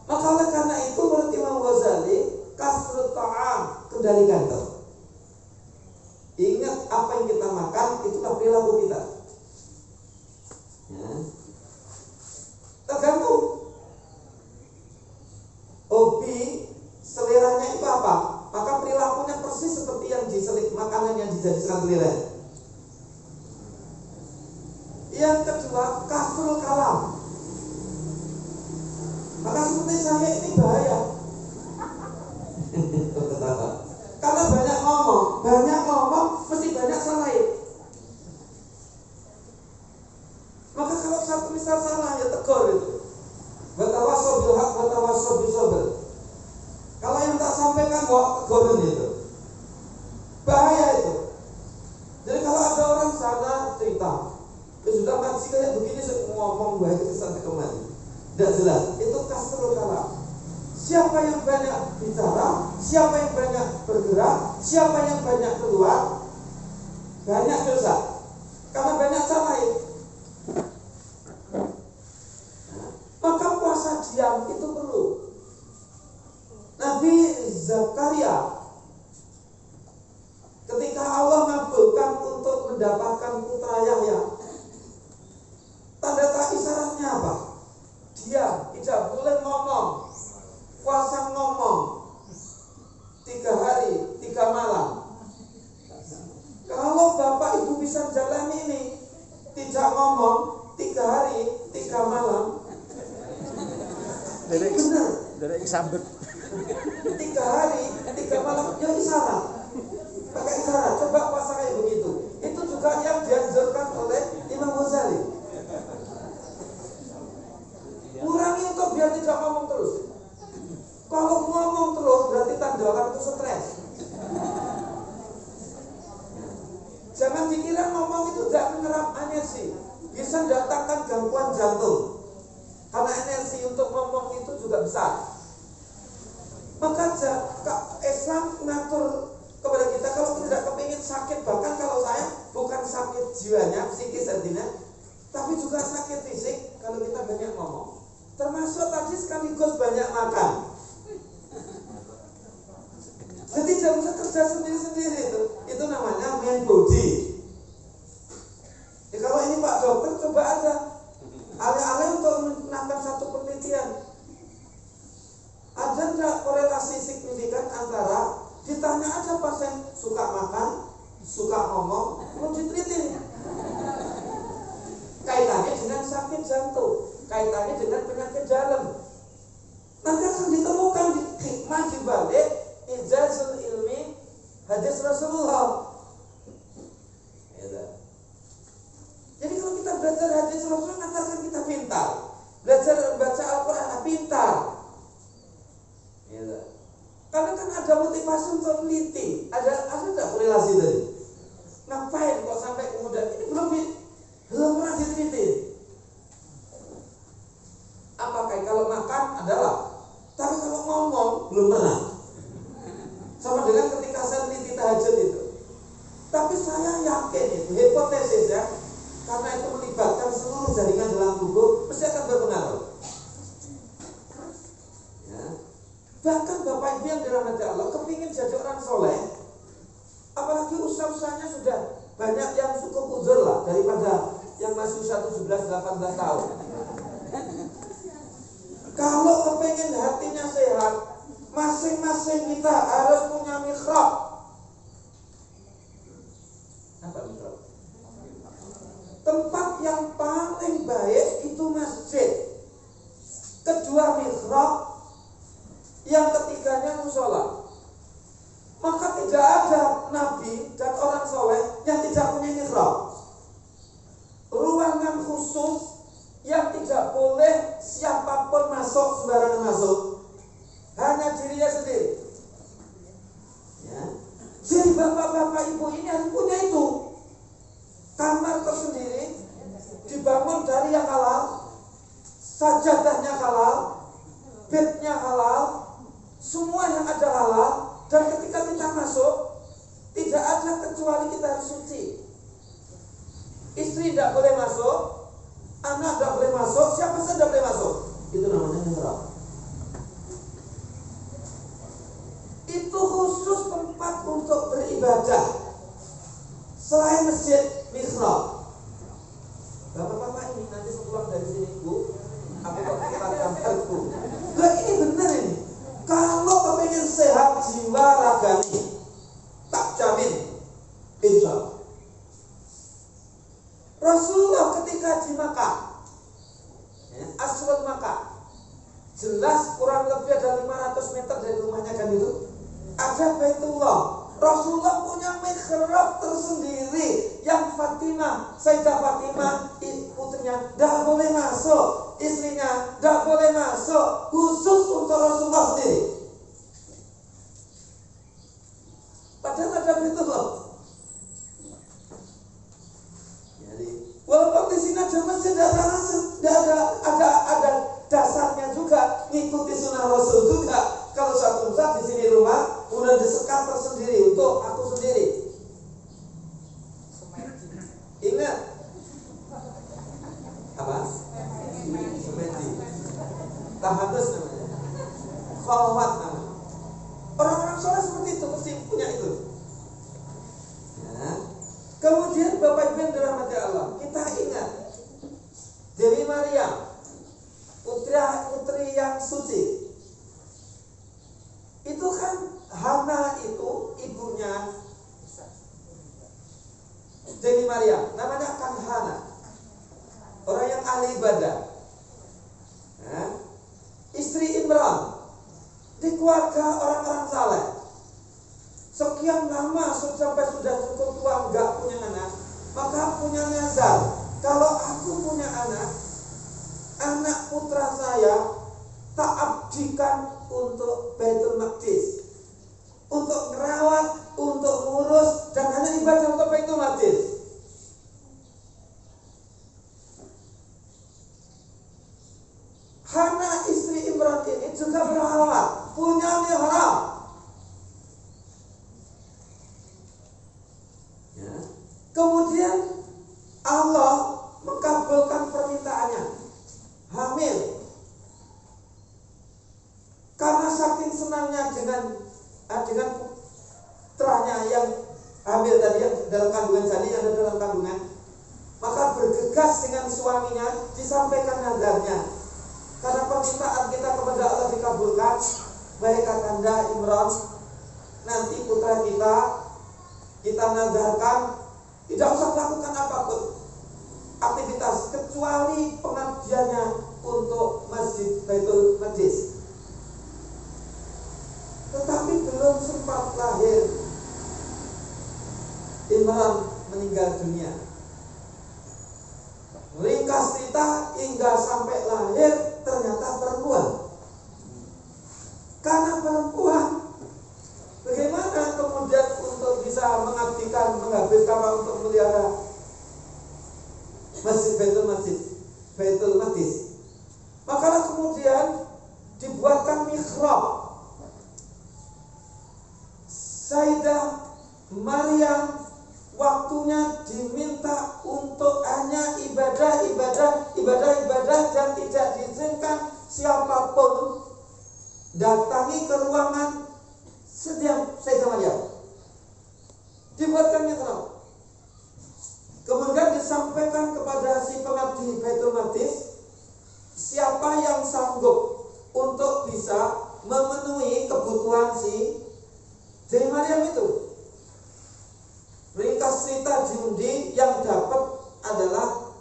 Maka oleh karena itu menurut Imam Ghazali, kasrut ta'am, kendalikan itu. Ingat apa yang kita makan, itulah perilaku kita. Ya. Tergantung hobi, seleranya itu apa, maka perilakunya persis seperti yang diselik, makanan yang dijadikan selera. Yang kedua, kasrul kalam. Maka seperti saya ini bahaya. Karena banyak ngomong mesti banyak salahin. Maka kalau satu misal salah ya tegur itu. Watawassaw bil haq, watawassaw bis sabr. Kalau yang tak sampaikan kok tegurin itu. Bahaya itu. Jadi kalau ada orang sana cerita, ya sudah ngaji kayak begini ngomong baik ke sana kemari. Tidak jelas. Itu kasrul kalam. Siapa yang banyak bicara, siapa yang banyak bergerak, siapa yang banyak keluar, banyak dosa. Karena banyak salahin. Maka puasa diam itu perlu. Nabi Zakaria ketika Allah mengabulkan untuk mendapatkan putra Yahya, tanda isyaratnya apa? Diam, tidak boleh ngomong. Puasa ngomong 3 hari 3 malam. Kalau bapak ibu bisa jalan ini, tidak ngomong 3 hari 3 malam, benar. Dari sambut 3 hari 3 malam, ya isyarat. Pakai isyarat, coba puasa kayak begitu. Itu juga yang dianjurkan oleh Imam Ghazali. Kurangi untuk biar tidak ngomong terus. Kalau ngomong terus berarti tanda orang itu stres. Jangan dikira ngomong itu tidak menyerap energi, bisa mendatangkan gangguan jantung. Karena energi untuk ngomong itu juga besar. Maka Islam mengatur kepada kita kalau tidak kepingin sakit, bahkan kalau saya bukan sakit jiwanya, psikis artinya, tapi juga sakit fisik kalau kita banyak ngomong. Termasuk tadi sekaligus banyak makan. Jadi jangan bisa kerja sendiri-sendiri itu namanya main body. Ya, kalau ini Pak Dokter coba aja alih-alih untuk melakukan satu penelitian, ada enggak korelasi signifikan antara ditanya aja pasien suka makan, suka ngomong, mau diteliti kaitannya dengan sakit kaitannya dengan penyakit jalan. Nanti akan ditemukan di hikmah di balik ijazul ilmi hadis Rasulullah. Jadi kalau kita belajar hadis Rasulullah, nanti akan kita pintar. Belajar baca Al-Quran pintar. Karena kan ada motivasi untuk meneliti. Ada tidak korelasi tadi? Ngapain kok sampai kemudian ini belum pernah diteliti? Apakah kalau makan adalah, tapi kalau ngomong belum pernah. Sama dengan ketika saya meneliti tahajud itu. Tapi saya yakin itu hipotesis ya, karena itu melibatkan seluruh jaringan dalam tubuh, mesti akan berpengaruh. Ya. Bahkan Bapak Ibu yang dirahmati Allah kepingin jadi orang soleh, apalagi usia-usianya sudah banyak yang cukup uzur lah daripada yang masih usia 17-18 tahun. Kalau kepingin hatinya sehat, masing-masing kita harus punya mihrab. Apa mihrab? Tempat yang paling baik itu masjid. Kedua mihrab, yang ketiganya musola. Maka tidak ada nabi dan orang soleh yang tidak punya mihrab. Ruangan khusus yang tidak boleh siapapun masuk, sembarangan masuk, hanya dirinya sendiri. Ya. Jadi bapak-bapak ibu ini harus punya itu. Kamar tersendiri, dibangun dari yang halal, sajadahnya halal, bednya halal, semua yang ada halal. Dan ketika kita masuk, tidak ada kecuali kita harus suci. Istri tidak boleh masuk, anak tidak boleh masuk, siapa saja tidak boleh masuk. Itu namanya mihrab. Itu khusus tempat untuk beribadah. Selain masjid, mihrab. Bapak-bapak ini nanti sepulang dari sini, Bu, aku kok kita gambarku. Lah ini benar ini. Kalau kepengen sehat jiwa ragani, tak jamin, insya Allah. Rasulullah ketika di Makkah, Asrul Makkah, jelas kurang lebih ada 500 meter dari rumahnya kan itu, ada Baitullah. Rasulullah punya mihrab tersendiri yang Fatimah, Sayyidah Fatimah, putrinya, tidak boleh masuk. Istrinya tidak boleh masuk, khusus untuk Rasulullah sendiri. Padahal ada Baitullah. Jadi, walaupun di sini ada masjid, ada dasarnya juga, ngikuti sunnah Rasul juga. Kalau satu saat di sini rumah, udah disekat tersendiri untuk aku sendiri. Ingat apa? Semedi. Tahadus namanya. Khalwat namanya. Orang-orang soleh seperti itu mesti punya itu. Ya. Kemudian Bapak Ibu yang dirahmati Allah, kita ingat Dewi Maria, putri yang suci. Itu kan Hana itu ibunya Dewi Maria, namanya kan Hana, orang yang ahli ibadah. Nah, istri Imran di keluarga orang-orang saleh. Sekian lama sampai sudah cukup tua enggak punya anak, maka punya nazar. Kalau aku punya anak putra saya tak abdikan untuk Baitul Maqdis, untuk merawat, untuk ngurus, dan hanya ibadah untuk Baitul Maqdis. Hana istri Imran ini juga berhalal, punya mihrab. Ya. Kemudian Allah mengabulkan permintaannya, hamil. Karena saking senangnya dengan putranya yang hamil tadi, yang dalam kandungan janin, yang ada dalam kandungan, maka bergegas dengan suaminya, disampaikan nazarnya. Karena permintaan kita kepada Allah dikabulkan, baik kakanda Imran, nanti putra kita nazarkan tidak usah melakukan apapun aktivitas kecuali pengabdiannya Baitul Maqdis. Tetapi belum sempat lahir, Imran meninggal dunia. Ringkas cerita, hingga sampai lahir ternyata perempuan. Karena perempuan, bagaimana kemudian untuk bisa mengabdikan, menghabiskan waktu untuk melihara Masjid Baitul Maqdis. Maka kemudian dibuatkan mihrab. Sayyidah Maryam waktunya diminta untuk hanya ibadah dan tidak diizinkan siapapun datangi ke ruangan setiap Sayyidah Maryam. Dibuatkan mihrab. Kemudian disampaikan kepada si pengabdi Baitul Maqdis, siapa yang sanggup untuk bisa memenuhi kebutuhan si Dewi Maryam itu. Ringkas cerita diundi, yang dapat adalah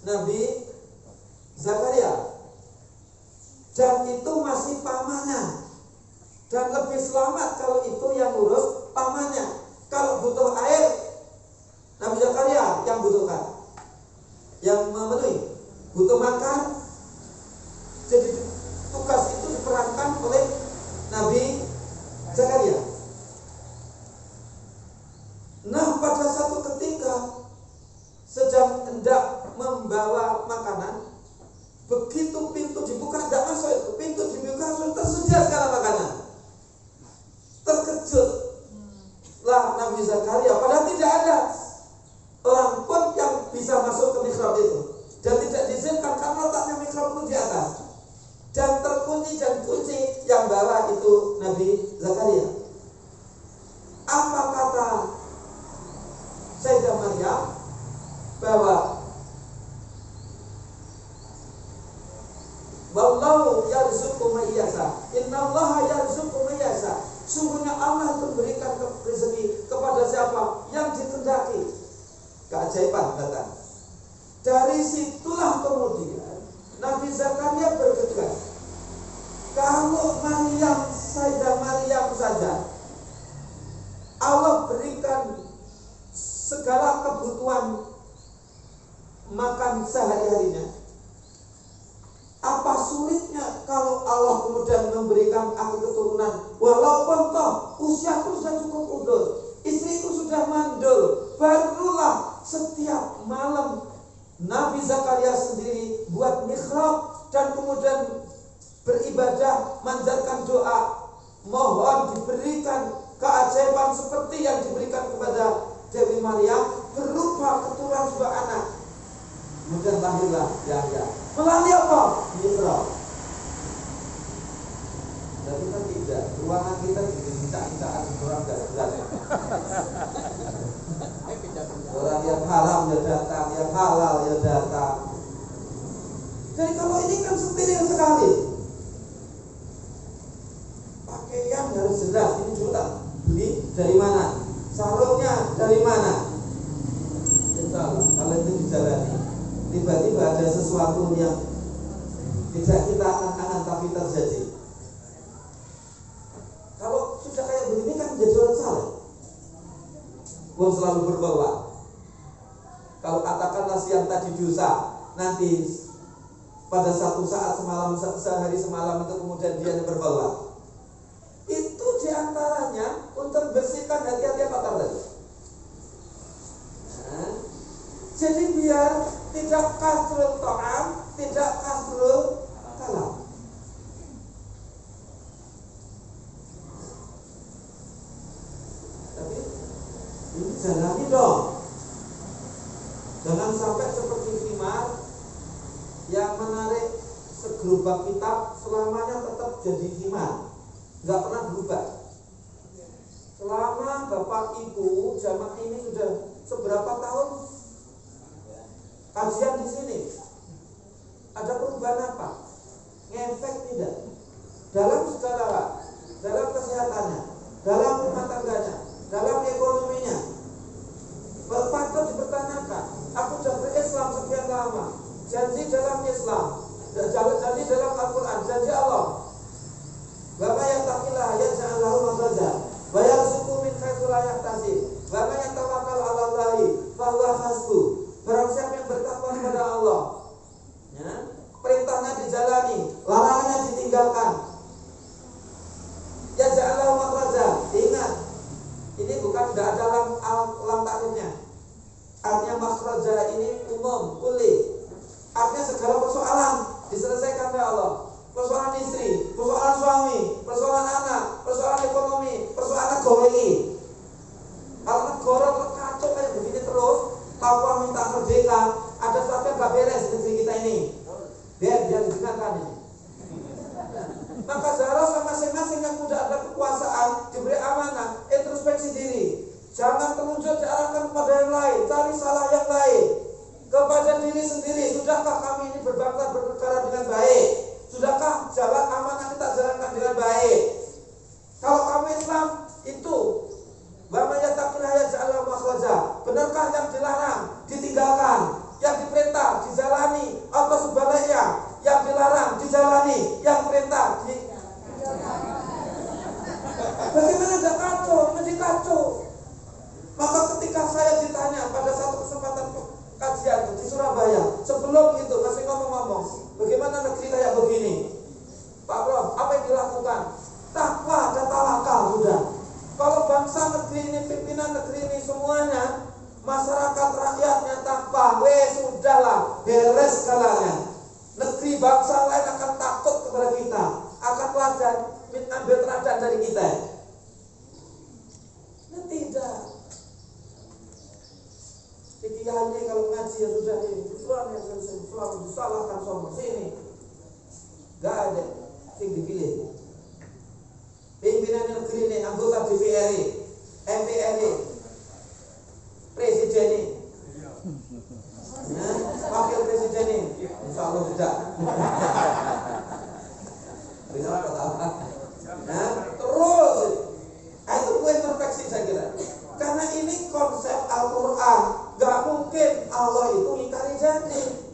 Nabi Zakaria, dan itu masih pamannya, dan lebih selamat kalau itu yang ngurus pamannya. Kalau butuh air, Nabi Zakaria yang butuhkan, yang memenuhi. Butuh makan, jadi tugas itu diperankan oleh Nabi Zakaria. Nah, pada satu ketika sedang hendak membawa makanan, begitu pintu dibuka, tidak masuk itu. Pintu dibuka, sudah tersedia segala makanan. Terkejutlah Nabi Zakaria, padahal tidak ada orang pun yang bisa masuk ke mihrab itu, dan tidak diizinkan karena letaknya mihrab itu di atas, dan terkunci, dan kunci yang bawa itu Nabi Zakaria. Apa kata Sayyidah Maryam? Bahwa wallahu yarzuqu man yasha, innallaha yarzuqu man yasha. Sungguhnya Allah itu memberikan rezeki kepada siapa yang dikehendaki. Keajaiban datang. Dari situlah kemudian Nabi Zakaria bergegas. Kalau Maryam, Sayyidah Maryam saja Allah berikan segala kebutuhan makan sehari-harinya, apa sulitnya kalau Allah kemudian memberikan aku keturunan, walaupun toh usiaku sudah cukup udul, istriku sudah mandul. Barulah setiap malam Nabi Zakaria sendiri buat mihrab dan kemudian beribadah, manjatkan doa, mohon diberikan keajaiban seperti yang diberikan kepada Dewi Maryam berupa keturunan dua anak. Kemudian lahirlah Yahya. Melalui apa? Mihrab. Dan kita tidak, ruangan kita dicak-cak orang gak jelas. Orang yang haram ya datang, yang halal ya datang. Jadi kalau ini kan steril sekali. Pakaian harus jelas, ini juga beli dari mana, sarungnya dari mana. Insya Allah, kalau itu dijalani, tiba-tiba ada sesuatu yang tidak kita angan-angan tapi terjadi. Kalau sudah kayak begini kan menjadi orang salah. Gua selalu berbawa. Kalau katakanlah siang tadi dosa, nanti pada satu saat semalam, sehari semalam itu kemudian dia berbawa. Itu diantaranya untuk bersihkan hati-hati yang kotor tadi. Nah, jadi biar tidak kasrul ta'am, tidak kasrul kalam. Tapi ini jalani dong. Jangan sampai seperti Himar yang menarik segerobak kitab selamanya tetap jadi Himar, nggak pernah berubah. Selama Bapak Ibu jamaah ini sudah seberapa tahun kajian di sini, ada perubahan apa? Ngefek tidak? Dalam segala, dalam kesehatannya, dalam rumah tangganya, dalam ekonominya. Patut dipertanyakan. Aku sudah berislam sekian lama, janji dalam Islam, janji dalam Al-Quran janji Allah. Wa may yattaqillaha yaj'al lahu makhraja wa yarzuqhu min haitsu la yahtasib. Wa may yatawakkal 'ala Allahi fa huwa hasbuh. Barang siapa yang bertakwa kepada Allah, ya, perintahnya dijalani, larangannya ditinggalkan. Yaj'al lahu makhraja. Ingat, ini bukan tidak ada lam takrifnya. Artinya makhraja ini umum, kulli. Artinya segala persoalan diselesaikan oleh Allah. Persoalan istri, persoalan suami, persoalan anak, persoalan ekonomi, persoalan negara ini. Kalau negara terkacau kayak begini terus, Papua minta merdeka, ada sesuatu yang gak beres di negeri kita ini. Biar didengarkan ini. Maka seharusnya masing-masing yang sudah ada kekuasaan diberi amanah, introspeksi diri. Jangan terlanjur diarahkan kepada yang lain, cari salah yang lain. Kepada diri sendiri, sudahkah kami ini berbangsa bernegara dengan baik? Sudahkah jalan amanah kita jalankan dengan baik? Kalau kamu Islam itu wa may yattaqillaha yaj'al lahu makhraja. Benarkah yang dilarang ditinggalkan, yang diperintah dijalani, atau sebaliknya yang dilarang dijalani, yang perintah bagaimana? Tidak kacau, menjadi kacau. Maka ketika saya ditanya pada satu kesempatan kajian di Surabaya, sebelum itu masih ngomong-ngomong, bagaimana negeri kayak begini, Pak Prof, apa yang dilakukan? Takwa dan tawakal sudah. Kalau bangsa negeri ini, pimpinan negeri ini semuanya, masyarakat rakyatnya takwa, sudahlah, beres segalanya. Negeri bangsa lain akan takut kepada kita, akan teladan, ambil teladan dari kita. Nah, tidak. Kiai kalau ngaji ya sudah ini, suami disalahkan sombong sini. Gak ada yang dipilih. Pimpinan negeri ini, anggota DPR, MPR, presiden ini, ya, wakil presiden ini, insya Allah tidak. Bisa ketawa. Nah, terus, itu introspeksi saya kira. Karena ini konsep Al-Quran, gak mungkin Allah itu ingkari janji.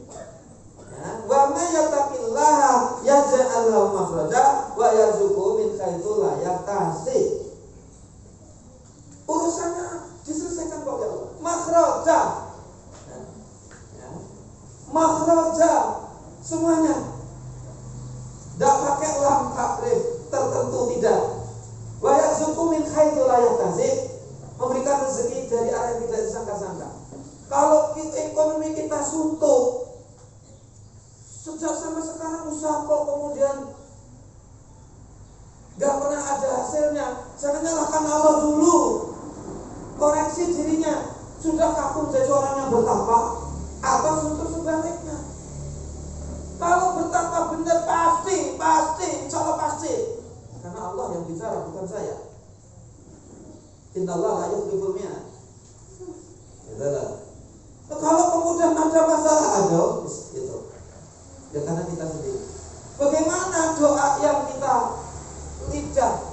Wa may yattaqillaha yaj'al lahu makhraja wa yarzuqhu min haitsu la yahtasib. Urusannya diselesaikan oleh Allah. Makhraja, makhraja semuanya. Tidak pakai lam takrif tertentu, tidak. Wa yarzuqhu min haitsu la yahtasib, memberikan rezeki dari arah yang tidak disangka-sangka. Kalau ekonomi kita suntuk, sejak sampai sekarang usaha kok kemudian gak pernah ada hasilnya, jangan nyalahkan Allah dulu. Koreksi dirinya. Sudahkah aku menjadi orang yang bertakwa atau suntuk sebaliknya? Kalau bertakwa benar pasti, insya Allah pasti. Karena Allah yang bicara, bukan saya. Innallaha la yukhliful mi'ad. Kalau kemudian ada masalah, itu ya karena kita sendiri. Bagaimana doa yang kita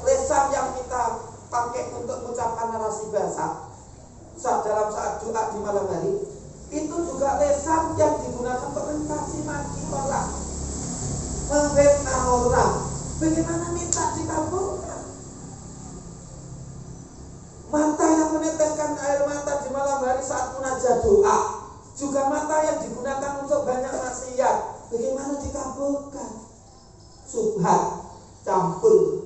lisan yang kita pakai untuk mengucapkan narasi bahasa dalam saat doa di malam hari, itu juga lisan yang digunakan untuk mencaci maki orang, memfitnah orang. Bagaimana minta dikabulkan? Mata yang meneteskan air mata di malam hari saat munajat doa, juga mata yang digunakan untuk banyak maksiat. Bagaimana dikabulkan? Subhat, campur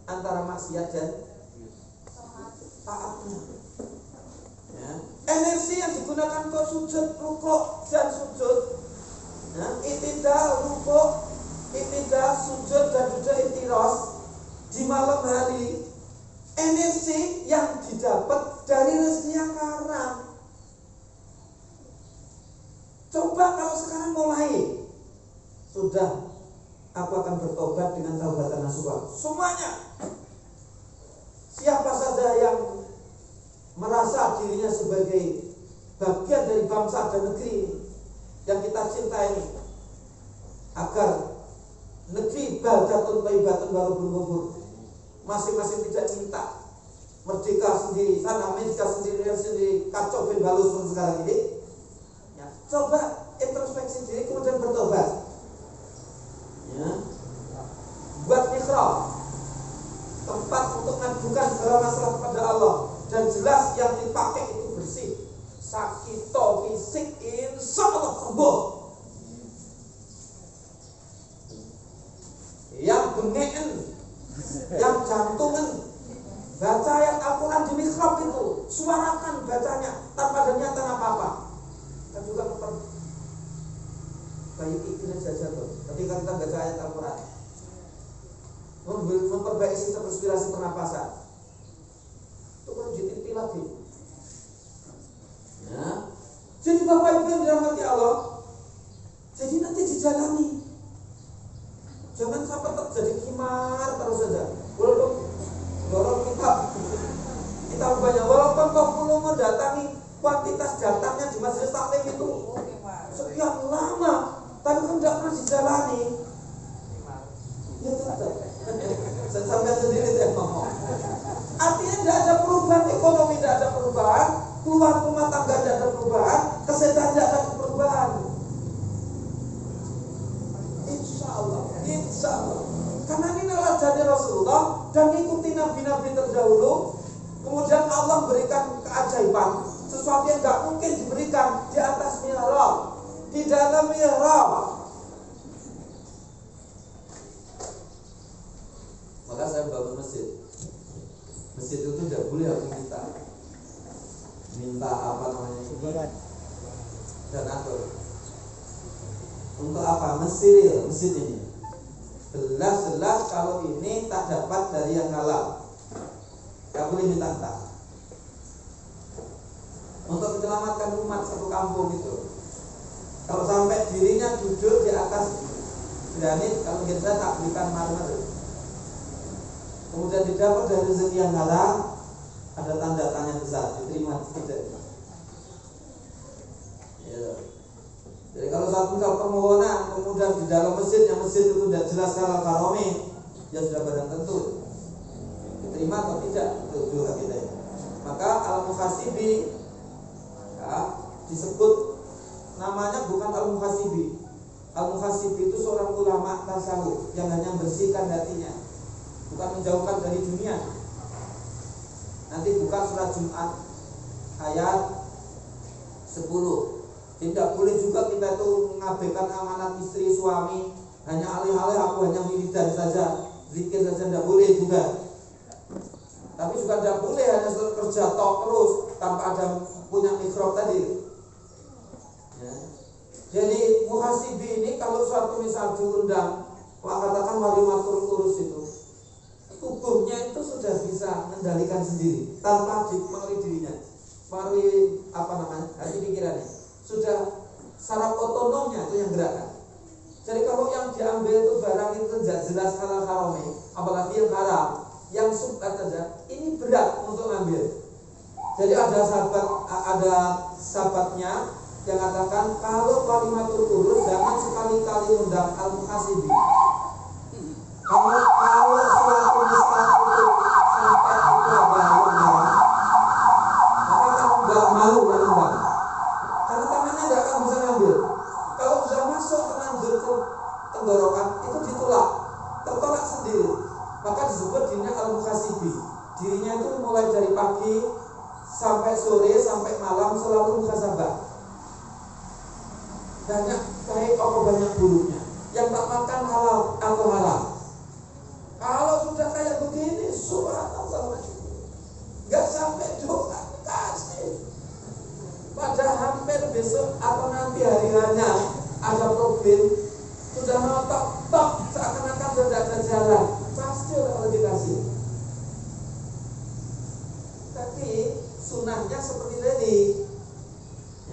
antara maksiat dan taatnya. Ya. Energi yang digunakan untuk sujud, rukuk dan sujud, ya, itidal, rukuk, itidal, sujud dan juga itiros di malam hari. Energi yang didapat dari rezeki yang haram. Coba kalau sekarang mulai, sudah, aku akan bertobat dengan taubatan nasuha. Semuanya. Siapa saja yang merasa dirinya sebagai bagian dari bangsa dan negeri yang kita cintai ini, agar negeri baldatun thayyibatun wa rabbun ghafur, masing-masing tidak minta merdeka sendiri, sana merdeka sendiri, kacau bin balu seperti sekarang ini. Ya, coba introspeksi diri kemudian bertobat. Ya. sembuh. Yang bengeken, yang jantungan, baca ayat Al-Quran di mihrab itu, suarakan bacanya tanpa ada niatan apa-apa. Kan juga memperbaiki kinerja jantung ketika kita baca ayat Al-Quran, memperbaiki sistem respirasi pernapasan. Itu perlu diteliti lagi. Ya. Jadi Bapak Ibu yang dirahmati Allah, jadi nanti dijalani. Jangan sampai terjadi kimar terus saja. Walaupun dorong kita banyak, walaupun kau perlu mendatangi kuantitas datangnya di majelis taklim itu sekian lama, tapi kan tidak pernah dijalani. Ya tetap. Saya sampai sendiri saya ngomong. Artinya tidak ada perubahan ekonomi, tidak ada perubahan, keluar rumah tangga tidak ada perubahan, kesehatan tidak ada perubahan. Insya Allah. Karena ini adalah dari Rasulullah dan ikuti nabi-nabi terdahulu. Kemudian Allah berikan keajaiban, sesuatu yang tidak mungkin diberikan di atas mihrab, di dalam mihrab. Maka saya bangun masjid. Masjid itu tidak boleh aku minta apa namanya ini dan atur. Untuk apa? Masjid ini jelas kalau ini tak dapat dari yang halal, tak boleh minta. Untuk menyelamatkan umat satu kampung itu, kalau sampai dirinya duduk di atas granit, kalau kita tak berikan marmer, kemudian didapat dari rezeki yang halal, ada tanda tanya besar, diterima tidak. Ya. Jadi kalau satu misal permohonan kemudian di dalam masjid, yang masjid itu tidak jelas halal haramnya, ya sudah barang tentu diterima atau tidak, itu juga kita. Maka al-muhasibi ya, disebut namanya bukan al-muhasibi. Al-muhasibi itu seorang ulama tasawuf yang hanya membersihkan hatinya, bukan menjauhkan dari dunia. Nanti buka surat Jumat ayat 10. Tidak boleh juga kita itu mengabaikan amanat istri suami, hanya alih-alih aku hanya wiridan saja, zikir saja, tidak boleh juga. Tapi juga tidak boleh hanya kerja tok terus tanpa ada punya mihrab tadi. Ya. Jadi muhasibi ini kalau suatu misal diundang, katakan walimatul urus itu, tubuhnya itu sudah bisa mengendalikan sendiri tanpa dipengaruhi dirinya, pengaruhi apa namanya hati pikirannya. Sudah saraf otonomnya itu yang gerakan. Jadi kalau yang diambil itu barang itu tidak jelas halal haramnya, apalagi yang haram, yang subhat saja, ini berat untuk ngambil. Jadi ada sahabatnya yang katakan kalau kalimatul urus jangan sekali-kali undang al-muhasibi. Kalau suatu misal itu sampai itu ada haramnya, maka kamu nggak malu yang undang. Karena tangannya tidak akan bisa ngambil. Kalau sudah masuk ke lanjut tenggorokan itu ditolak, tertolak sendiri. Maka disebut dirinya al-muhasibi. Dirinya itu mulai dari pagi sampai sore sampai malam selalu muhasabah. Banyak baik atau banyak buruknya. Yang tak makan halal atau haram. Kalau sudah kayak begini, subhanallah, nggak sampai doa kasih. Pada hampir besok atau nanti hari raya ada problem, sudah mau tok seakan-akan sudah ada jalan, pasti orang kasih. Tapi sunahnya seperti tadi,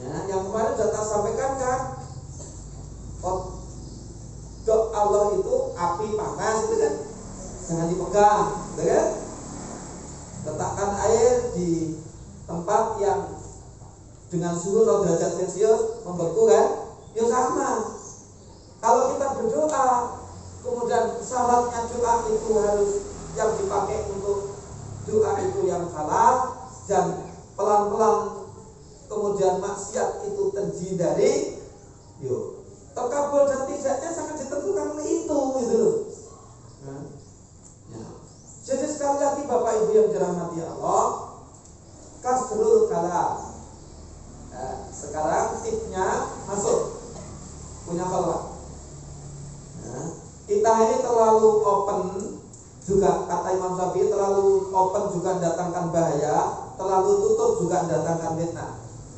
ya, yang kemarin sudah tak sampaikan kan, dok Allah itu api panas itu kan, jangan dipegang, gitu kan? Letakkan air di tempat yang dengan suhu 0 derajat Celcius membeku kan? Ya sama. Kalau kita berdoa, kemudian syaratnya doa itu harus yang dipakai untuk doa itu yang halal dan pelan-pelan, kemudian maksiat itu terhindari. Yuk, terkabul dan tidaknya sangat ditentukan oleh itu, gitu loh. Ya. Jadi sekali lagi Bapak Ibu yang dirahmati Allah, kasrul kalam. Nah, sekarang tipnya masuk. punya peluang. Nah, kita ini terlalu open juga, kata Imam Syafi'i, terlalu open juga mendatangkan bahaya, terlalu tutup juga mendatangkan fitnah.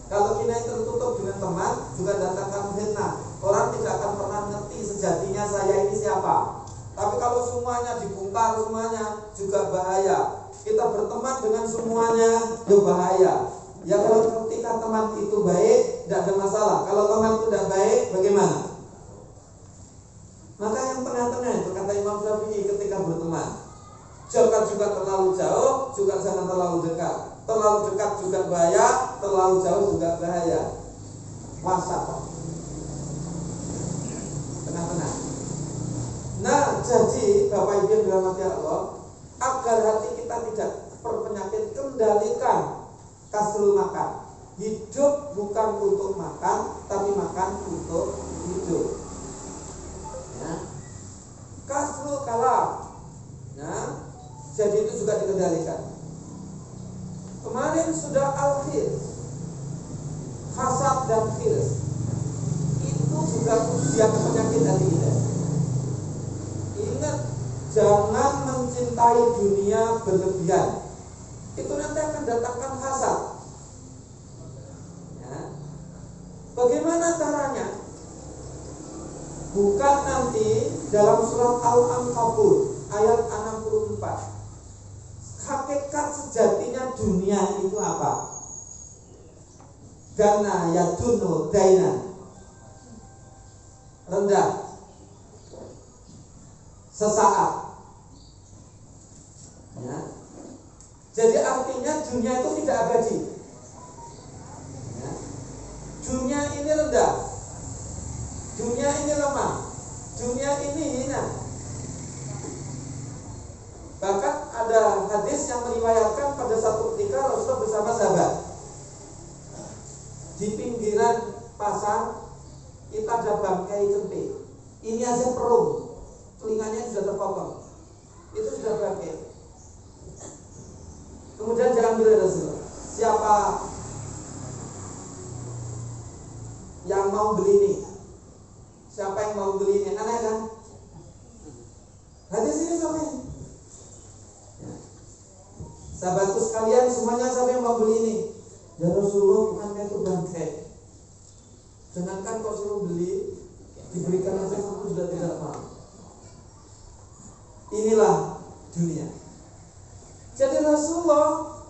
Kalau kita tertutup dengan teman juga mendatangkan fitnah. Orang tidak akan pernah ngerti sejatinya saya ini siapa. Tapi kalau semuanya dibongkar semuanya juga bahaya. Kita berteman dengan semuanya juga bahaya. Ya kalau ketika teman itu baik tidak ada masalah. Kalau teman itu tidak baik bagaimana? Maka yang tengah-tengah itu kata Imam Syafi'i ketika berteman, jangan juga terlalu jauh, juga jangan terlalu dekat. Terlalu dekat juga bahaya, terlalu jauh juga bahaya. Wasat, tengah-tengah. Nah, jadi Bapak Ibu yang dirahmati Allah, agar hati kita tidak berpenyakit, kendalikan kasrul makan. Hidup bukan untuk makan, tapi makan untuk hidup. Ya. Kasrul kalam. Nah, jadi itu juga dikendalikan. Kemarin sudah al-khirs, hasad dan khirs. Itu juga ujian penyakit hati kita. Ingat, jangan mencintai dunia berlebihan. Itu nanti akan datangkan hasad. Ya. Bagaimana caranya? Bukan nanti dalam surat Al-Ankabut ayat 64. Hakikat sejatinya dunia itu apa? Gana yadunu dainan, rendah, sesaat. Ya. Jadi artinya dunia itu tidak abadi. Ya. Dunia ini rendah, dunia ini lemah, dunia ini hina. Bahkan ada hadis yang meriwayatkan pada satu ketika Rasulullah bersama sahabat di pinggiran pasar, kita ada bangkai cempe. Ini aja perung, telinganya sudah terpotong. Itu sudah bangkai. Kemudian diambil Rasulullah, siapa yang mau beli ini? Siapa yang mau beli ini? Aneh kan? Hadis ini sampai sahabatku sekalian, semuanya siapa yang mau beli ini? Ya Rasulullah, bukankah itu bangkai? Jangankan kau suruh beli, diberikan aja aku sudah tidak mau. Inilah dunia. Jadi Rasulullah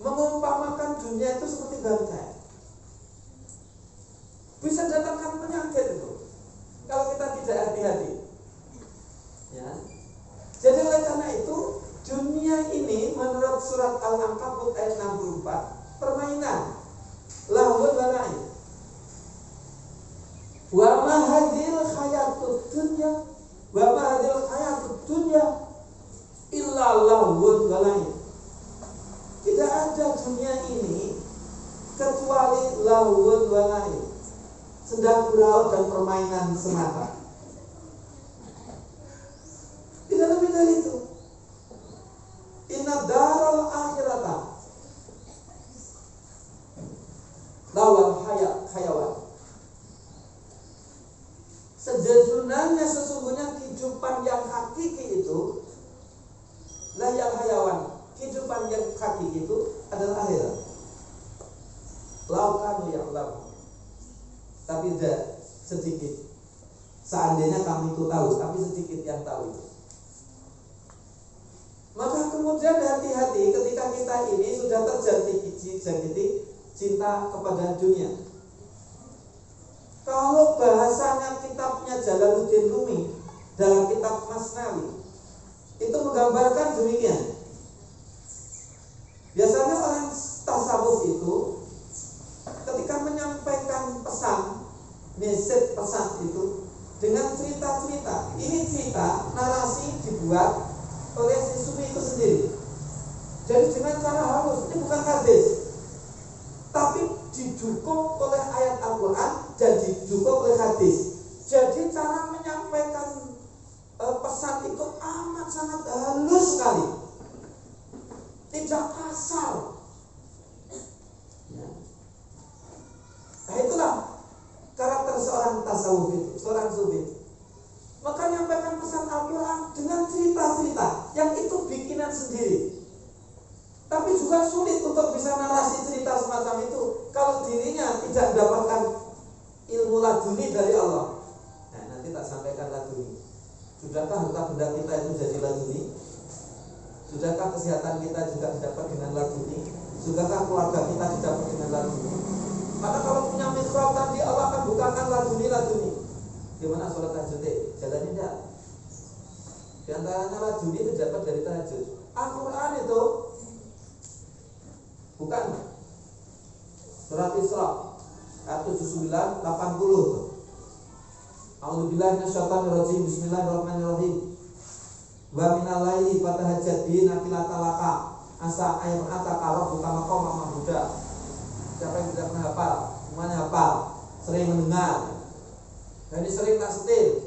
mengumpamakan dunia itu seperti bangkai. Bisa datangkan penyakit itu kalau kita tidak hati-hati. Ya. Jadi oleh karena itu, dunia ini menurut surat Al-Ankabut ayat 64 permainan, lahul wa la'ib. Wa ma hadhil hayatud dunya, wa ma hadhil hayatud dunya illa lahul wa la'ib. Tidak ada dunia ini kecuali lahul wa la'ib, sedang gurau dan permainan semata. Tidak lebih dari itu. Inna daral akhirata lawal hayawan. Sejujurnya sesungguhnya kehidupan yang hakiki itu layal hayawan. Kehidupan yang hakiki itu adalah akhirat. Laukanu ya'lam. Tapi tidak sedikit. Seandainya kami itu tahu, tapi sedikit yang tahu itu. Maka kemudian hati-hati ketika kita ini sudah terjadi cinta kepada dunia. Kalau bahasanya kitabnya Jalaluddin Rumi dalam kitab Masnawi, itu menggambarkan demikian. Biasanya orang tasawuf itu ketika menyampaikan pesan, message pesan itu dengan cerita-cerita. Ini cerita, narasi dibuat oleh si sufi itu sendiri. Jadi dengan cara halus, ini bukan hadis, tapi didukung oleh ayat Al-Quran dan didukung oleh hadis. Jadi cara menyampaikan pesan itu amat sangat halus sekali, tidak kasar. Ya. Nah itulah karakter seorang seorang tasawuf itu, seorang sufi. Maka nyampaikan pesan Al-Quran dengan cerita-cerita yang itu bikinan sendiri. Tapi juga sulit untuk bisa narasi cerita semacam itu kalau dirinya tidak mendapatkan ilmu laduni dari Allah. Nah, nanti tak sampaikan laduni. Sudahkah harta benda kita itu jadi laduni? Sudahkah kesehatan kita juga didapat dengan laduni? Sudahkah keluarga kita didapat dengan laduni? Maka kalau punya mihrab tadi Allah akan bukakan laduni. Gimana sholat tahajud? Jalannya enggak. Di antaranya laduni itu dapat dari tahajud. Al-Quran itu bukan surat Isra ayat 79 80. A'udzubillahi minasyaitonirrajim. Bismillahirrahmanirrahim. Wa minal laili fatahajjat bihi nafilatan laka asa ayat ataka rabbuka maqaman mahmuda. Siapa yang tidak pernah hafal? Semuanya hafal, sering mendengar. Dan ini sering tak setir.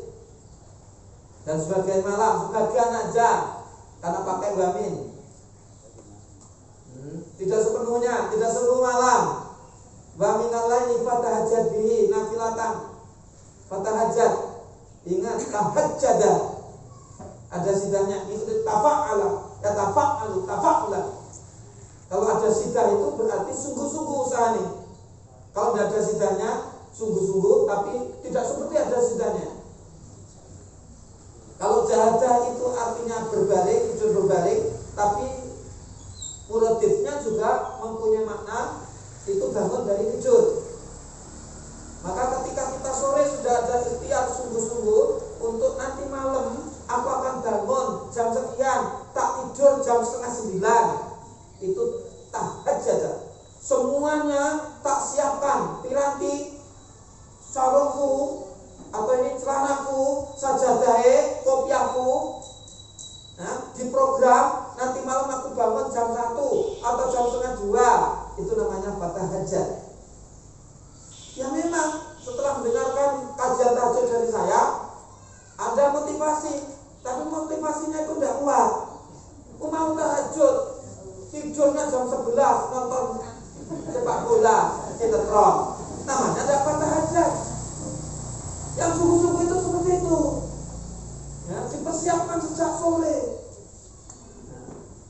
Dan sebagian malam, sebagian aja karena pakai wamin. Tidak sepenuhnya, tidak seluruh malam. Wa minal laili fatahajjat bihi nafilatan. Fatahajjat, ingat tahajjada. Ada sidahnya, itu tafa'ala, ya tafa'ala. Kalau ada sidah itu berarti sungguh-sungguh usaha nih. Kalau tidak ada sidahnya, sungguh-sungguh, tapi tidak seperti ada sidahnya. Kalau jahadah itu artinya berbalik, tidur berbalik, tapi muradifnya juga mempunyai makna itu bangun dari tidur. Maka ketika kita sore sudah ada ikhtiar sungguh-sungguh untuk nanti malam aku akan bangun jam sekian, tak tidur jam 8:30, itu tahajjud. Semuanya tak siapkan, piranti, sarungku, apa ini celanaku, sajadahe, kopiahku, nah, diprogram nanti malam aku bangun jam 1 atau jam 1:30, itu namanya tahajjud. Ya memang setelah mendengarkan kajian tahajud dari saya ada motivasi, tapi motivasinya itu tidak kuat. Aku mau tahajud, tidurnya jam 11 nonton sepak bola, sinetron, namanya dapat tahajud. Yang sungguh-sungguh itu seperti itu, ya, dipersiapkan sejak sore.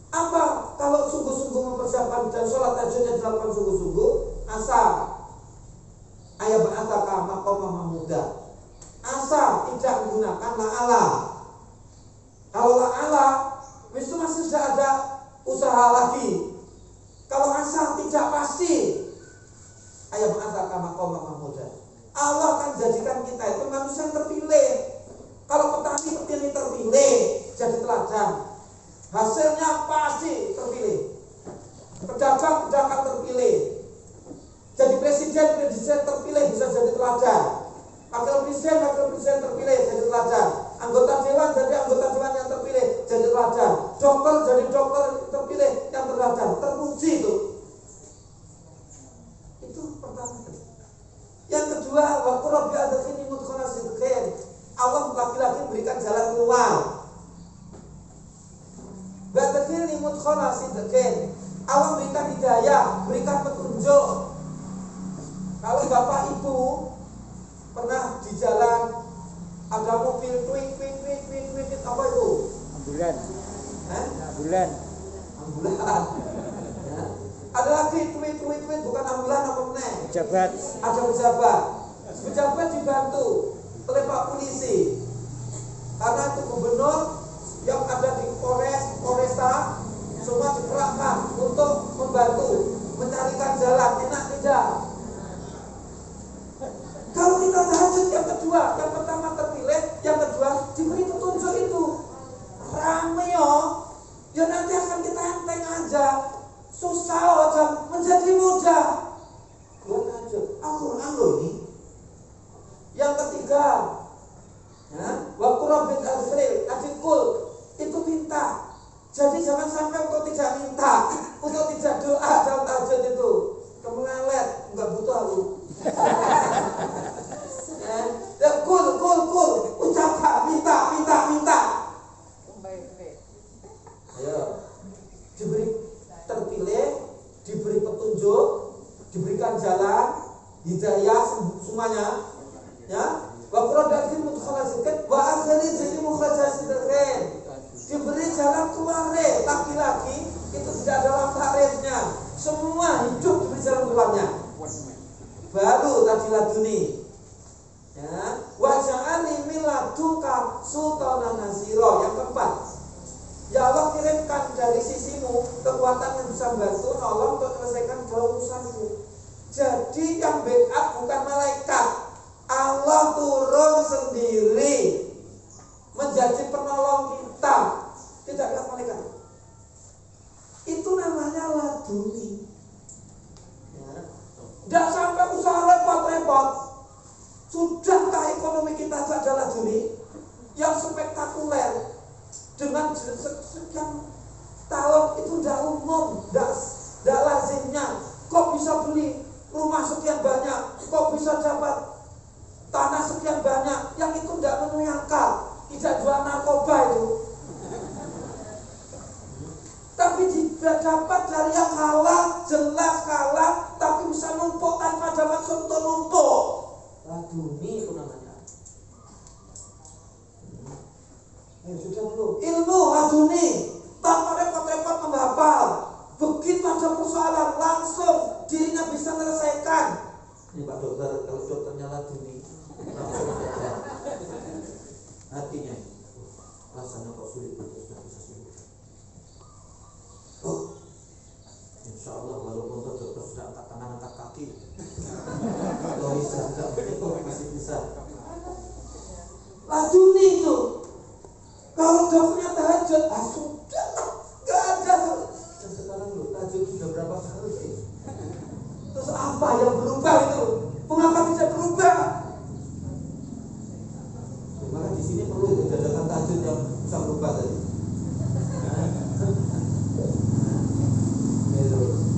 Apa kalau sungguh-sungguh mempersiapkan dan sholat tahajudnya dilakukan sungguh-sungguh? Asal ayat ba'ataka maqama mahmuda. Asal tidak menggunakan la'ala. Kalau la'ala itu masih sudah ada usaha lagi. Kalau asal tidak pasti, ayat ba'ataka maqama mahmuda. Allah akan jadikan kita itu manusia yang terpilih. Kalau petani terpilih jadi teladan, hasilnya pasti terpilih. Pedagang terpilih. Jadi presiden terpilih bisa jadi teladan. Wakil presiden terpilih jadi teladan. Anggota dewan yang terpilih jadi teladan. Dokter jadi dokter terpilih yang teladan. Terpuji itu. Itu pertama. Yang kedua, wa qurbi adkhini mudkhala sidqin. Allah lagi-lagi berikan jalan keluar. Adkhini mudkhala sidqin. Allah berikan hidayah, berikan petunjuk. Kalau bapak ibu pernah di jalan ada mobil twing apa itu? Ambulan. Ambulan. Ya. Ada lagi twing bukan ambulan apa meneh? Pejabat. Ada pejabat dibantu oleh Pak Polisi. Karena itu gubernur yang ada di Polresta semua dikerahkan untuk membantu mencarikan jalan, enak tidak? Kalau kita tahajud yang kedua, yang pertama terpilih, yang kedua diberi petunjuk itu rame ya nanti akan kita enteng aja, susah aja menjadi mudah. Buat tahajud, Al-Quran loh ini. Yang ketiga, wa qurabit al-fikul itu minta. Jadi jangan sampai untuk tidak minta, untuk tidak doa dalam tahajud itu. Kemelet, Ya, waja'alni min ladunka sultanan nasira. Yang keempat, ya Allah kirimkan dari sisimu kekuatan yang bisa membantu nolong untuk menyelesaikan urusanku. Jadi yang backup bukan malaikat, Allah turun sendiri menjadi penolong kita, tidak lihat malaikat. Itu namanya laduni. Ya. Tidak sampai usaha repot-repot. Sudahkah ekonomi kita itu adalah laduni yang spektakuler dengan sekian tahun itu tidak umum, tidak lazimnya. Kok bisa beli rumah sekian banyak, kok bisa dapat tanah sekian banyak, yang itu tidak memenuhi akal. Tidak jual narkoba itu, tapi tidak dapat dari yang halal, jelas halal, tapi bisa numpuk tanpa ada maksud untuk numpuk. Laduni itu namanya. Sudah belum? Ilmu laduni tanpa repot-repot menghafal. Begitu ada persoalan langsung dirinya bisa menyelesaikan. Ini Pak Dokter, kalau dokternya laduni langsung saja. Hatinya rasanya kok sulit, itu sudah bisa sulit. Oh, insya Allah walaupun dokter sudah angkat tangan, angkat kaki, kalau bisa masih bisa. Laduni itu, kalau dokternya tahajud, sudah nggak ada tuh. Dan sekarang loh, tahajud sudah berapa kali sih? Terus apa yang berubah itu? Mengapa tidak berubah? Maka di sini perlu itu dadakan tahajud yang bisa berubah tadi.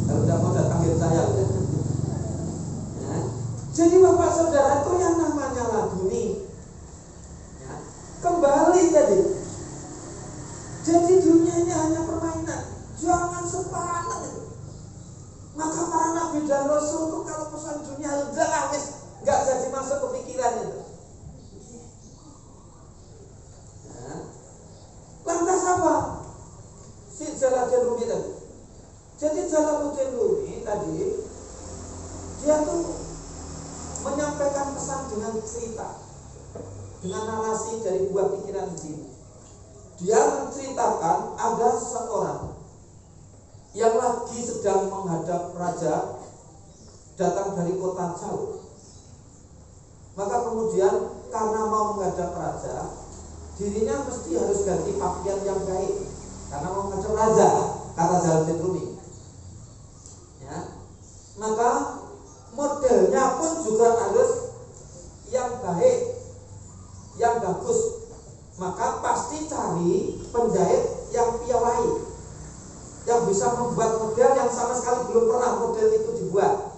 Kalau tidak mau datangin saya. Ya. Jadi Bapak Saudara itu yang namanya laduni. Ya. Kembali tadi. Jadi dunia ini hanya permainan. Jangan sepanang itu. Maka para nabi dan rasul itu kalau pesan dunia udah habis, nggak jadi masuk ke pikiran itu. Ya. Lantas apa? Si Jalaluddin Rumi tadi. Jadi Jalaluddin Rumi tadi dia tuh menyampaikan pesan dengan cerita, dengan narasi dari buah pikiran sendiri. Dia menceritakan ada seorang yang lagi sedang menghadap raja, datang dari kota jauh. Maka kemudian karena mau menghadap raja, dirinya mesti harus ganti pakaian yang baik karena mau menghadap raja, kata Jalaluddin Rumi. Ya. Maka modelnya pun juga harus yang baik, yang bagus. Maka pasti cari penjahit yang piawai, yang bisa membuat model yang sama sekali belum pernah model itu dibuat.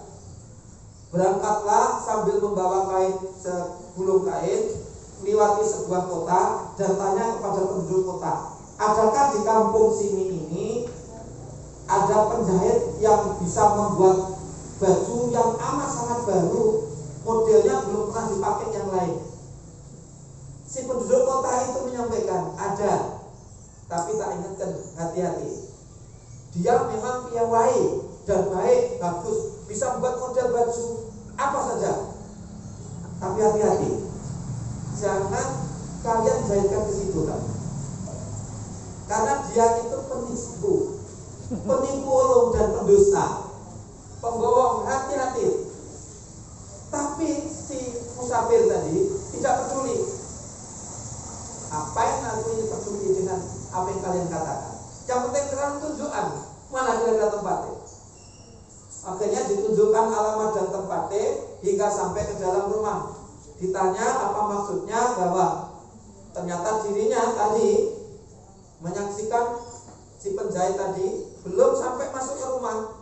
Berangkatlah sambil membawa kain segulung kain, melewati sebuah kota dan tanya kepada penduduk kota, adakah di kampung sini ini ada penjahit yang bisa membuat baju yang amat sangat baru, modelnya belum pernah dipakai yang lain. Si penduduk kota itu menyampaikan, ada, tapi tak ingatkan, hati-hati. Dia memang piawai dan baik, bagus, bisa membuat model baju apa saja. Tapi hati-hati, jangan kalian jahitkan ke situ kan. Karena dia itu penipu ulung dan pendusta, pembohong, hati-hati. Tapi si musafir tadi tidak peduli. Apa yang aku ini peduli dengan apa yang kalian katakan? Yang penting sekarang tunjukkan mana kira-kira tempatnya. Akhirnya ditunjukkan alamat dan tempatnya hingga sampai ke dalam rumah. Ditanya apa maksudnya, bahwa ternyata dirinya tadi menyaksikan si penjahit tadi belum sampai masuk ke rumah,